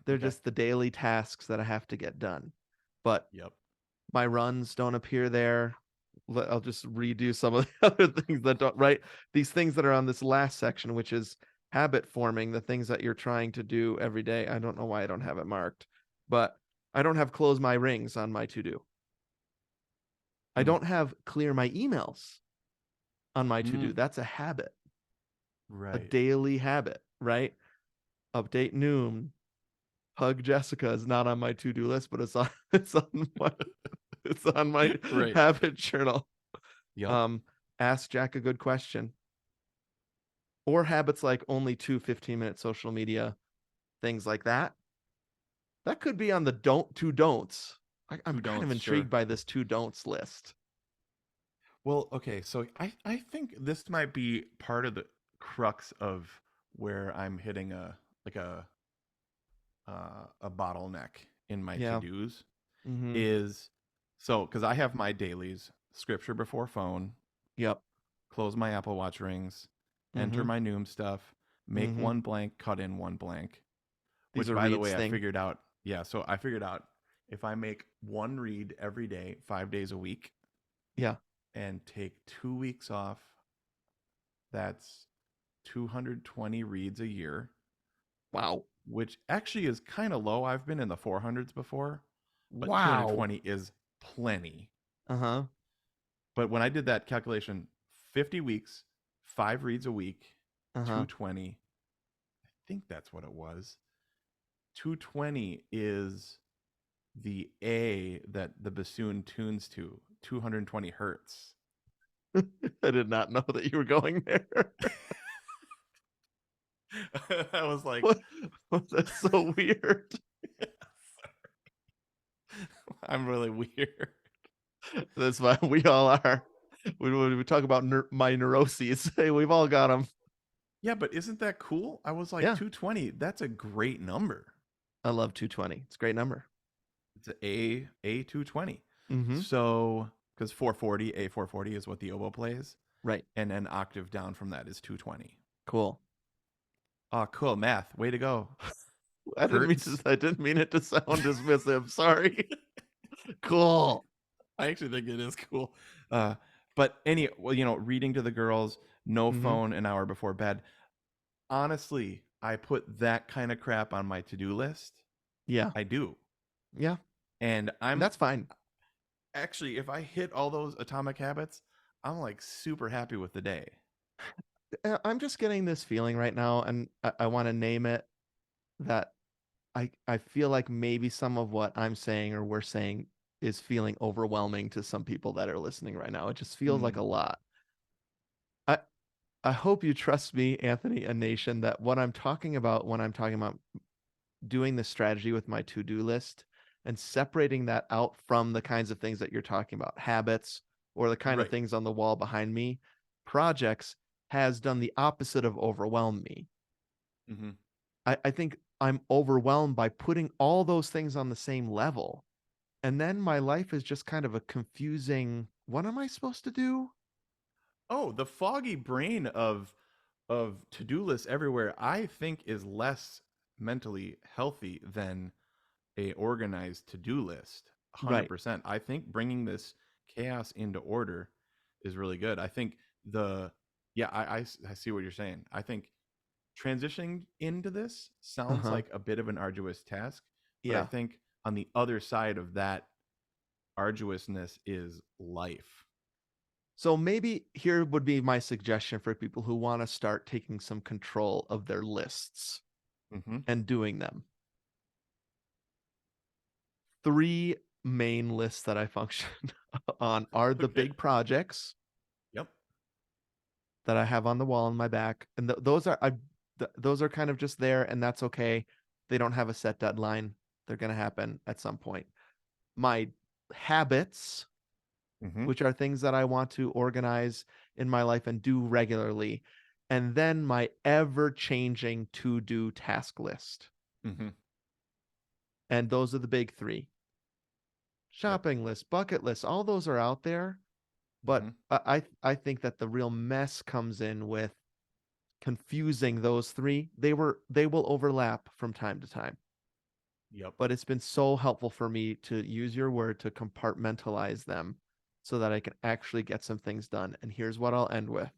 They're Okay. just the daily tasks that I have to get done. But Yep. my runs don't appear there. I'll just redo some of the other things that don't, right? These things that are on this last section, which is habit forming, the things that you're trying to do every day. I don't know why I don't have it marked, but I don't have close my rings on my to-do. I Mm. don't have clear my emails on my to-do. Mm. That's a habit, a Right. daily habit, right? Update Noom. Hug Jessica is not on my to-do list, but it's on my Right. habit journal. Yep. Um, Ask Jack a good question. Or habits like only 15-minute social media, things like that. That could be on the two don'ts. I'm Two kind of don'ts, sure. intrigued by this two don'ts list. Well, okay, so I think this might be part of the crux of where I'm hitting a bottleneck in my Yeah. to-dos Mm-hmm. is so because I have my dailies, scripture before phone, Yep. close my Apple Watch rings, enter Mm-hmm. my Noom stuff, make Mm-hmm. one blank, cut in one blank, These which are by the Reed's way, I thing. figured out. Yeah, so I figured out if I make one read every day, 5 days a week, Yeah. and take 2 weeks off, that's 220 reads a year, Wow. which actually is kind of low. I've been in the 400s before, but Wow. 220 is plenty. Uh-huh. But when I did that calculation, 50 weeks, 5 reads a week, Uh-huh. 220, I think that's what it was. 220 is the A that the bassoon tunes to, 220 hertz. I did not know that you were going there. I was like, What? That's so weird. I'm really weird. That's why we all are. When we talk about my neuroses, hey, we've all got them. Yeah, but isn't that cool? I was like, Yeah. 220, that's a great number. I love 220. It's a great number. It's a 220. Mm-hmm. So, because 440, A440 is what the oboe plays, Right. and an octave down from that is 220. Cool. Oh, cool. Math. Way to go. I Hertz. didn't mean it to sound dismissive. Sorry. Cool. I actually think it is cool. But well, reading to the girls, no Mm-hmm. phone an hour before bed. Honestly, I put that kind of crap on my to-do list. Yeah. I do. Yeah. And And that's fine. actually, if I hit all those atomic habits, I'm like super happy with the day. I'm just getting this feeling right now, and I want to name it that I feel like maybe some of what I'm saying or we're saying is feeling overwhelming to some people that are listening right now. It just feels like a lot. I I hope you trust me, Anthony and Nation, that what I'm talking about when I'm talking about doing this strategy with my to-do list and separating that out from the kinds of things that you're talking about, habits or the kind of Right. things on the wall behind me, projects has done the opposite of overwhelm me. Mm-hmm. I think I'm overwhelmed by putting all those things on the same level. And then my life is just kind of a confusing, what am I supposed to do? Oh, the foggy brain of to-do lists everywhere, I think is less mentally healthy than a organized to-do list. Right. 100%. I think bringing this chaos into order is really good. I think I see what you're saying. I think transitioning into this sounds Uh-huh. like a bit of an arduous task, but I Yeah. think on the other side of that arduousness is life. So maybe here would be my suggestion for people who want to start taking some control of their lists Mm-hmm. and doing them. 3 main lists that I function on are the Okay. big projects Yep. that I have on the wall in my back, and those are kind of just there, and that's okay. They don't have a set deadline. They're going to happen at some point. My habits, Mm-hmm. which are things that I want to organize in my life and do regularly, and then my ever-changing to-do task list. Mm-hmm. And those are the big 3. Yep. Shopping list, bucket list, all those are out there, Mm-hmm. but I think that the real mess comes in with confusing those 3. They will overlap from time to time. Yep. But it's been so helpful for me to use your word to compartmentalize them so that I can actually get some things done. And here's what I'll end with.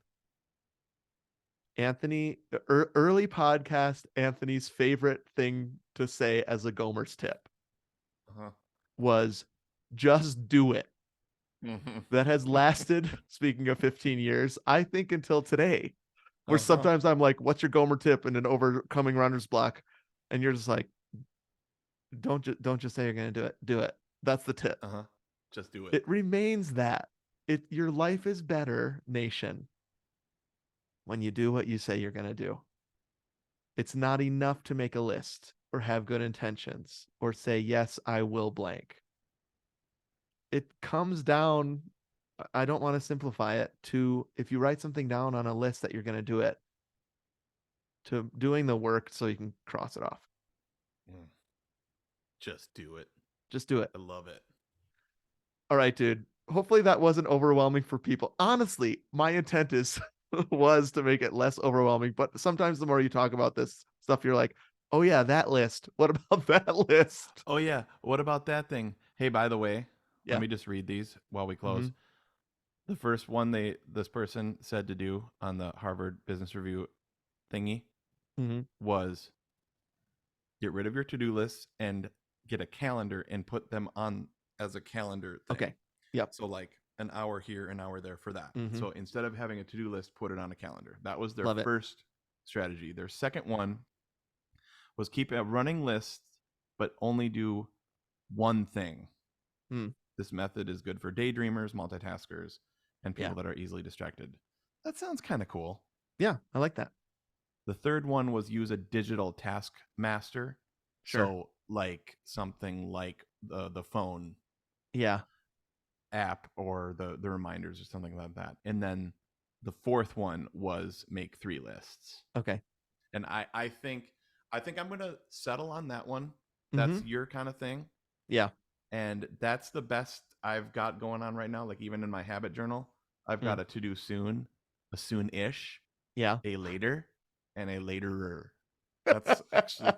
Anthony, early podcast, Anthony's favorite thing to say as a Gomer's tip Uh-huh. was just do it. Mm-hmm. That has lasted, speaking of 15 years, I think until today, where Uh-huh. sometimes I'm like, what's your Gomer tip in an overcoming runner's block? And you're just like, don't just say you're going to do it. Do it. That's the tip. Uh-huh. Just do it. It remains that. Your life is better, nation, when you do what you say you're going to do. It's not enough to make a list or have good intentions or say, yes, I will blank. It comes down, I don't want to simplify it, to if you write something down on a list that you're going to do it, to doing the work so you can cross it off. Just do it. Just do it. I love it. All right, dude. Hopefully that wasn't overwhelming for people. Honestly, my intent is was to make it less overwhelming, but sometimes the more you talk about this stuff, you're like, oh yeah, that list. What about that list? Oh yeah. What about that thing? Hey, by the way, Yeah. let me just read these while we close. Mhm. The first one this person said to do on the Harvard Business Review thingy Mhm. was get rid of your to-do lists and get a calendar and put them on as a calendar thing. Okay. Yep. So like an hour here, an hour there for that. Mhm. So instead of having a to-do list, put it on a calendar. That was their Love it. first strategy. Their second one was keep a running list, but only do one thing. Mm. This method is good for daydreamers, multitaskers, and people Yeah. that are easily distracted. That sounds kind of cool. Yeah, I like that. The third one was use a digital task master. Sure. So like something like the phone Yeah. app or the reminders or something like that. And then the fourth one was make 3 lists. Okay. And I think I'm gonna settle on that one. That's Mhm. your kind of thing. Yeah. And that's the best I've got going on right now. Like even in my habit journal, I've got Mm. a to do soon, a soon-ish, Yeah. a later, and a laterer. That's actually,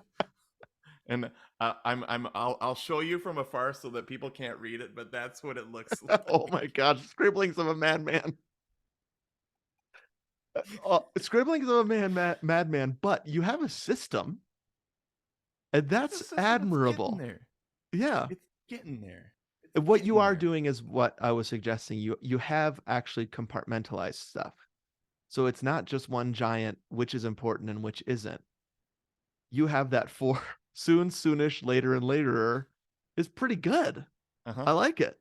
and I'll show you from afar so that people can't read it, but that's what it looks like. Oh my gosh, scribblings of a madman. Scribblings of a madman, but you have a system, and The that's system, it's getting admirable. there. Yeah. It's getting there. It's What you getting are there. doing is what I was suggesting. You have actually compartmentalized stuff. So it's not just one giant which is important and which isn't. You have that for soon, soonish, later, and laterer is pretty good. Uh-huh. I like it.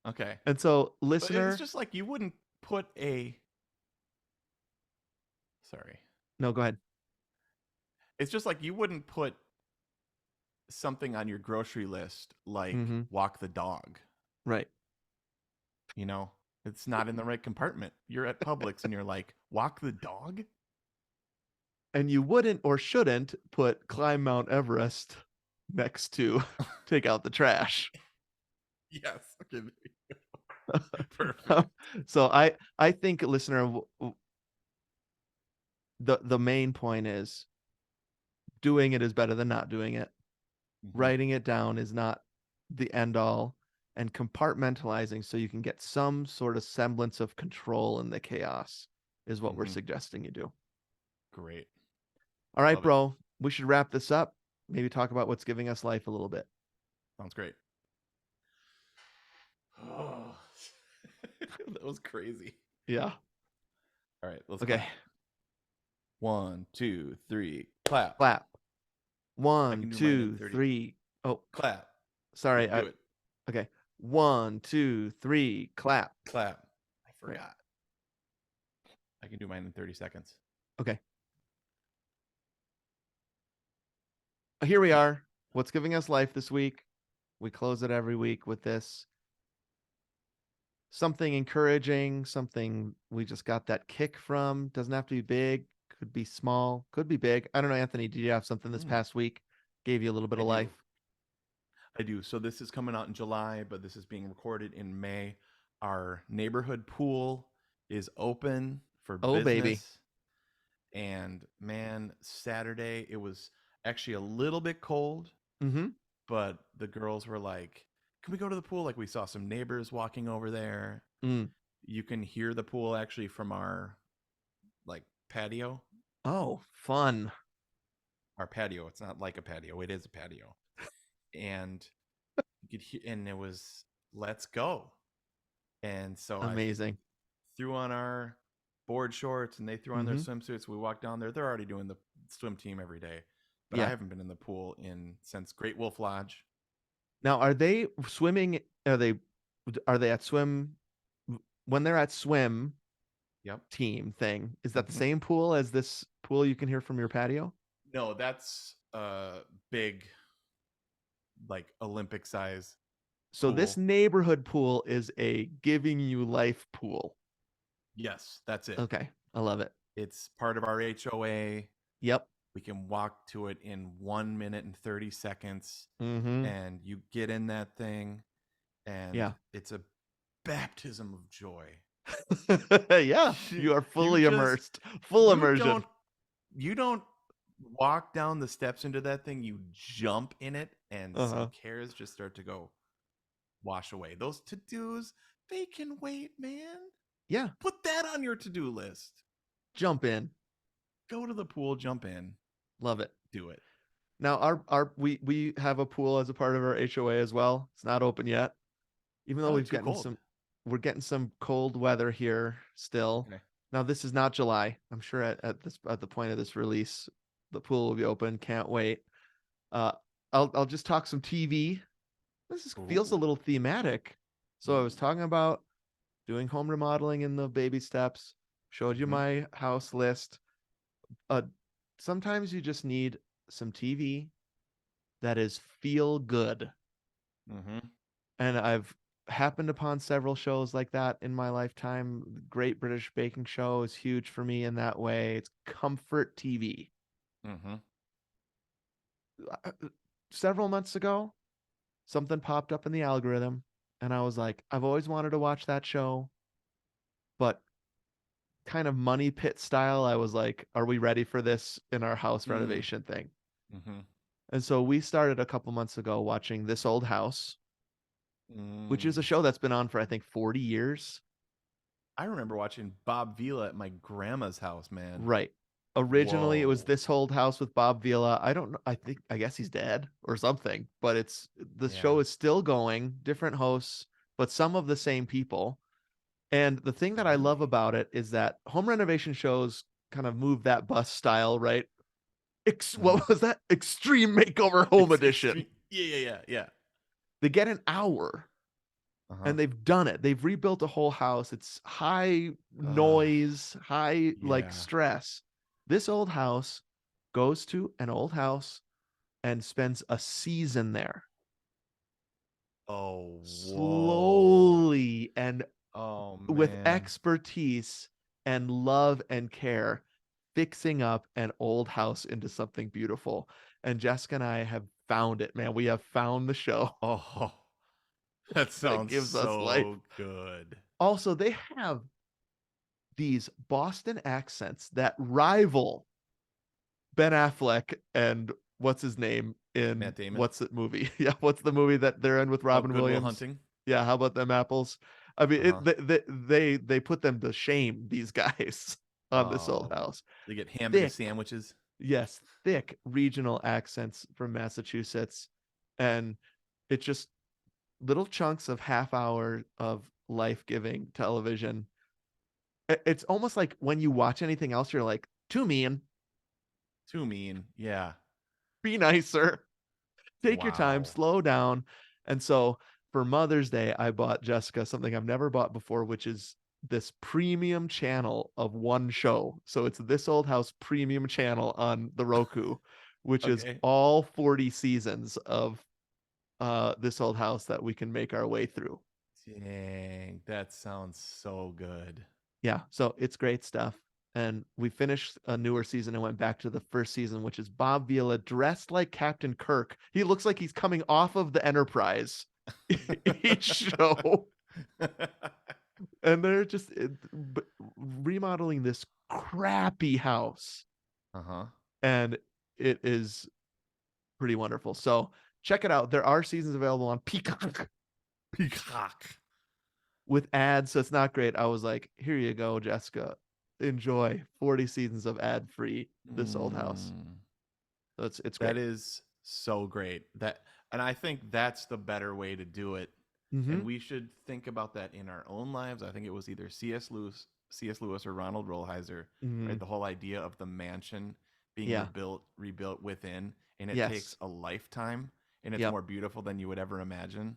Okay. And so, But it's listener, just like you wouldn't put a sorry. no, go ahead. It's just like you wouldn't put something on your grocery list like Mm-hmm. walk the dog. Right. You know, it's not in the right compartment. You're at Publix and you're like, walk the dog? And you wouldn't or shouldn't put climb Mount Everest next to take out the trash. Yes. Okay. Perfect. So I think, listener, the main point is doing it is better than not doing it. Mm-hmm. Writing it down is not the end all, and compartmentalizing so you can get some sort of semblance of control in the chaos is what we're Mm-hmm. suggesting you do. Great. All right, Love it. bro. We should wrap this up. Maybe talk about what's giving us life a little bit. Sounds great. Oh, that was crazy. Yeah. All right, let's Okay. clap. 1, 2, 3, clap. Clap. I 1, can do mine in 2, 30. 3. Oh, Clap. sorry. Do it. Okay. 1, 2, 3. Clap. Clap. I Right. forgot. I can do mine in 30 seconds. Okay. Here we are. What's giving us life this week? We close it every week with this. Something encouraging, something we just got that kick from. Doesn't have to be big, could be small, could be big. I don't know, Anthony, did you have something this past week? Gave you a little bit of life? I do. So this is coming out in July, but this is being recorded in May. Our neighborhood pool is open for business. Baby. And man, Saturday it was actually a little bit cold. Mm-hmm. But the girls were like, can we go to the pool? Like we saw some neighbors walking over there. You can hear the pool actually from our like patio. Oh, fun. Our patio. It's not like a patio. It is a patio. And you could hear, and it was, let's go. And so amazing. I threw on our board shorts and they threw on their swimsuits. We walked down there. They're already doing the swim team every day. But I haven't been in the pool since Great Wolf Lodge. Now, are they swimming? Are they at swim when they're at swim Yep. team thing, is that the Mhm. same pool as this pool you can hear from your patio? No, that's a big, like Olympic size So this pool. neighborhood pool is a giving you life pool. Yes, that's it. Okay, I love it. It's part of our HOA. Yep. We can walk to it in 1 minute and 30 seconds, Mm-hmm. and you get in that thing, and Yeah. it's a baptism of joy. Yeah, you are You fully just immersed. Full you immersion. don't you don't walk down the steps into that thing, you jump in it, and some Uh-huh. cares just start to go wash away. Those to-dos, they can wait, man. Yeah, Put that on your to-do list. jump in. Go to the pool, jump in, Love it. do it. Now we have a pool as a part of our HOA as well. It's not open yet. Even though Probably too cold. we're getting some cold weather here still. Okay. Now this is not July. I'm sure at the point of this release, the pool will be open. Can't wait. Uh I'll just talk some TV. Feels a Ooh. little thematic. So I was Ooh. talking about doing home remodeling in the baby steps. Showed you Mm-hmm. my house list. Uh Sometimes you just need some TV that is feel good. Mm-hmm. And I've happened upon several shows like that in my lifetime. The Great British Baking Show is huge for me in that way. It's comfort TV. Mm-hmm. Uh, Several months ago, something popped up in the algorithm, and I was like, I've always wanted to watch that show, but kind of money pit style. I was like, are we ready for this in our house Mm. renovation thing? Mm-hmm. And so we started a couple months ago watching This Old House, which is a Mm. show that's been on for I think 40 years. I remember watching Bob Vila at my grandma's house, man. Right. Originally, it was Whoa. This Old House with Bob Vila. I don't know. I guess he's dead or something, but the Yeah. show is still going, different hosts, but some of the same people. And the thing that I love Really? about it is that home renovation shows kind of move that bus style, right? Mm-hmm. What was that? Extreme Makeover Home Edition. Extreme. Yeah. They get an hour Uh-huh. and they've done it. They've rebuilt a whole house. It's high Uh, noise, high like yeah. stress. This old house goes to an old house and spends a season there. Oh, whoa. Slowly and Oh, with man. expertise and love and care, fixing up an old house into something beautiful. And Jessica and I have found it, man. We have found the show Oh, that that sounds gives us life. so good. Also, they have these Boston accents that rival Ben Affleck and what's his name in Matt Damon. what's that movie? Yeah, what's the movie that they're in with Oh, Robin Good Will Williams? Hunting. Yeah, how about them apples? I mean, Uh-huh. they put them to shame, these guys, on This Old Oh, House. they get hamburger Thick, sandwiches. yes, thick regional accents from Massachusetts, and it's just little chunks of half hour of life giving television. It's almost like when you watch anything else, you're like, too mean, Too mean. Yeah. be nicer. Take your time, Wow. slow down. And so for Mother's Day, I bought Jessica something I've never bought before, which is this premium channel of one show. So it's This Old House premium channel on the Roku, which is Okay. all 40 seasons of This Old House that we can make our way through. Dang, that sounds so good. Yeah, so it's great stuff. And we finished a newer season and went back to the first season, which is Bob Vila dressed like Captain Kirk. He looks like he's coming off of the Enterprise each show. And they're just remodeling this crappy house. Uh-huh. And it is pretty wonderful. So check it out. There are seasons available on Peacock Peacock. with ads. So it's not great. I was like, here you go, Jessica. Enjoy 40 seasons of ad free This Old House. Mm, So it's that great. is so great. And I think that's the better way to do it. Mm-hmm. And we should think about that in our own lives. I think it was either C.S. Lewis or Ronald Rolheiser, Mm-hmm. right? The whole idea of the mansion being Yeah. rebuilt within, and it Yes. takes a lifetime, and it's Yep. more beautiful than you would ever imagine.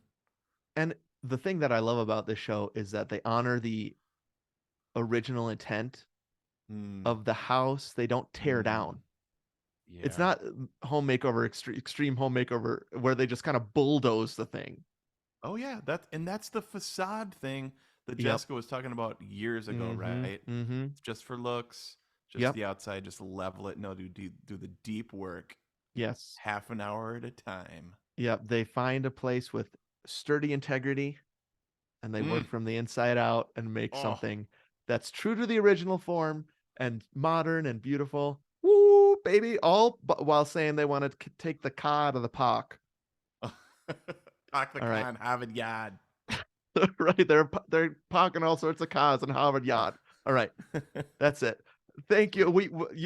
And the thing that I love about this show is that they honor the original intent Mm, of the house. They don't tear mm, down. It's yeah. not home makeover, extreme home makeover, where they just kind of bulldoze the thing. Oh yeah, that's the facade thing that Yep. Jessica was talking about years ago, Mm-hmm. right? Mm-hmm. It's just for looks, just Yep. the outside, just level it. No, do the deep work, Yes. half an hour at a time. Yep. They find a place with sturdy integrity and they work Mm. from the inside out and make Oh, something that's true to the original form and modern and beautiful. Woo, baby! All while saying they want to take the ka out of the pock. Talk the All right, con, Harvard Yard. right? They're pocking all sorts of cars in Harvard Yard. All right, that's it. Thank you.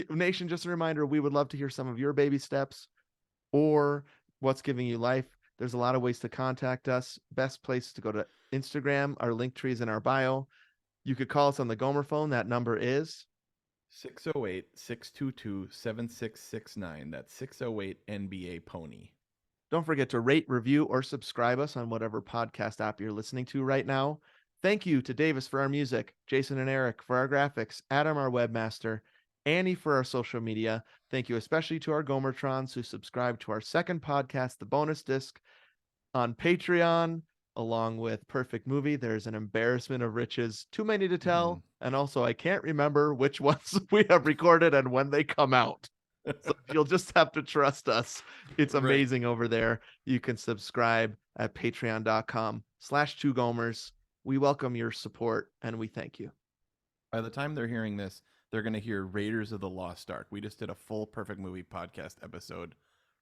Nation. Just a reminder, we would love to hear some of your baby steps or what's giving you life. There's a lot of ways to contact us. Best place to go to Instagram. Our link tree is in our bio. You could call us on the Gomer phone. That number is. 608-622-7669. That's 608 NBA Pony. Don't forget to rate, review, or subscribe us on whatever podcast app you're listening to right now. Thank you to Davis for our music, Jason and Eric for our graphics, Adam, our webmaster, Annie for our social media. Thank you especially to our Gomertrons who subscribe to our second podcast, The Bonus Disc, on Patreon, along with Perfect Movie. There's an embarrassment of riches, too many to tell. And also, I can't remember which ones we have recorded and when they come out. So you'll just have to trust us. It's Right. amazing over there. You can subscribe at patreon.com/2gomers. We welcome your support and we thank you. By the time they're hearing this, they're going to hear Raiders of the Lost Ark. We just did a full Perfect Movie podcast episode.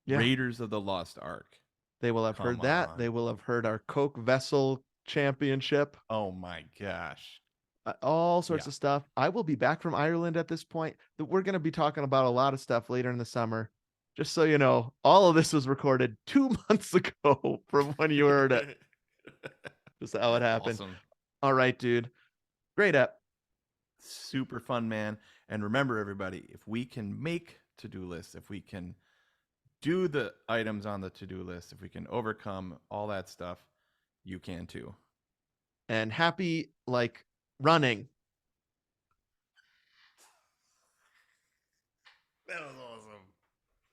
Yeah, Raiders of the Lost Ark. they will have Come heard that. on. They will have heard our Coke Vessel Championship. Oh my gosh. All sorts Yeah. of stuff. I will be back from Ireland at this point. We're going to be talking about a lot of stuff later in the summer. Just so you know, all of this was recorded 2 months ago from when you heard it. Just how it happened. Awesome. All right, dude. Great app. Super fun, man. And remember, everybody, if we can make to-do lists, if we can do the items on the to-do list, if we can overcome all that stuff, you can too. And happy, like, running. That was awesome.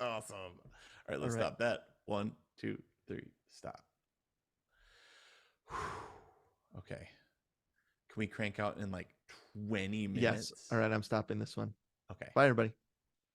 Awesome. All right, let's All right. stop that. 1, 2, 3, stop. Okay. Can we crank out in like 20 minutes? Yes. All right, I'm stopping this one. Okay. Bye, everybody.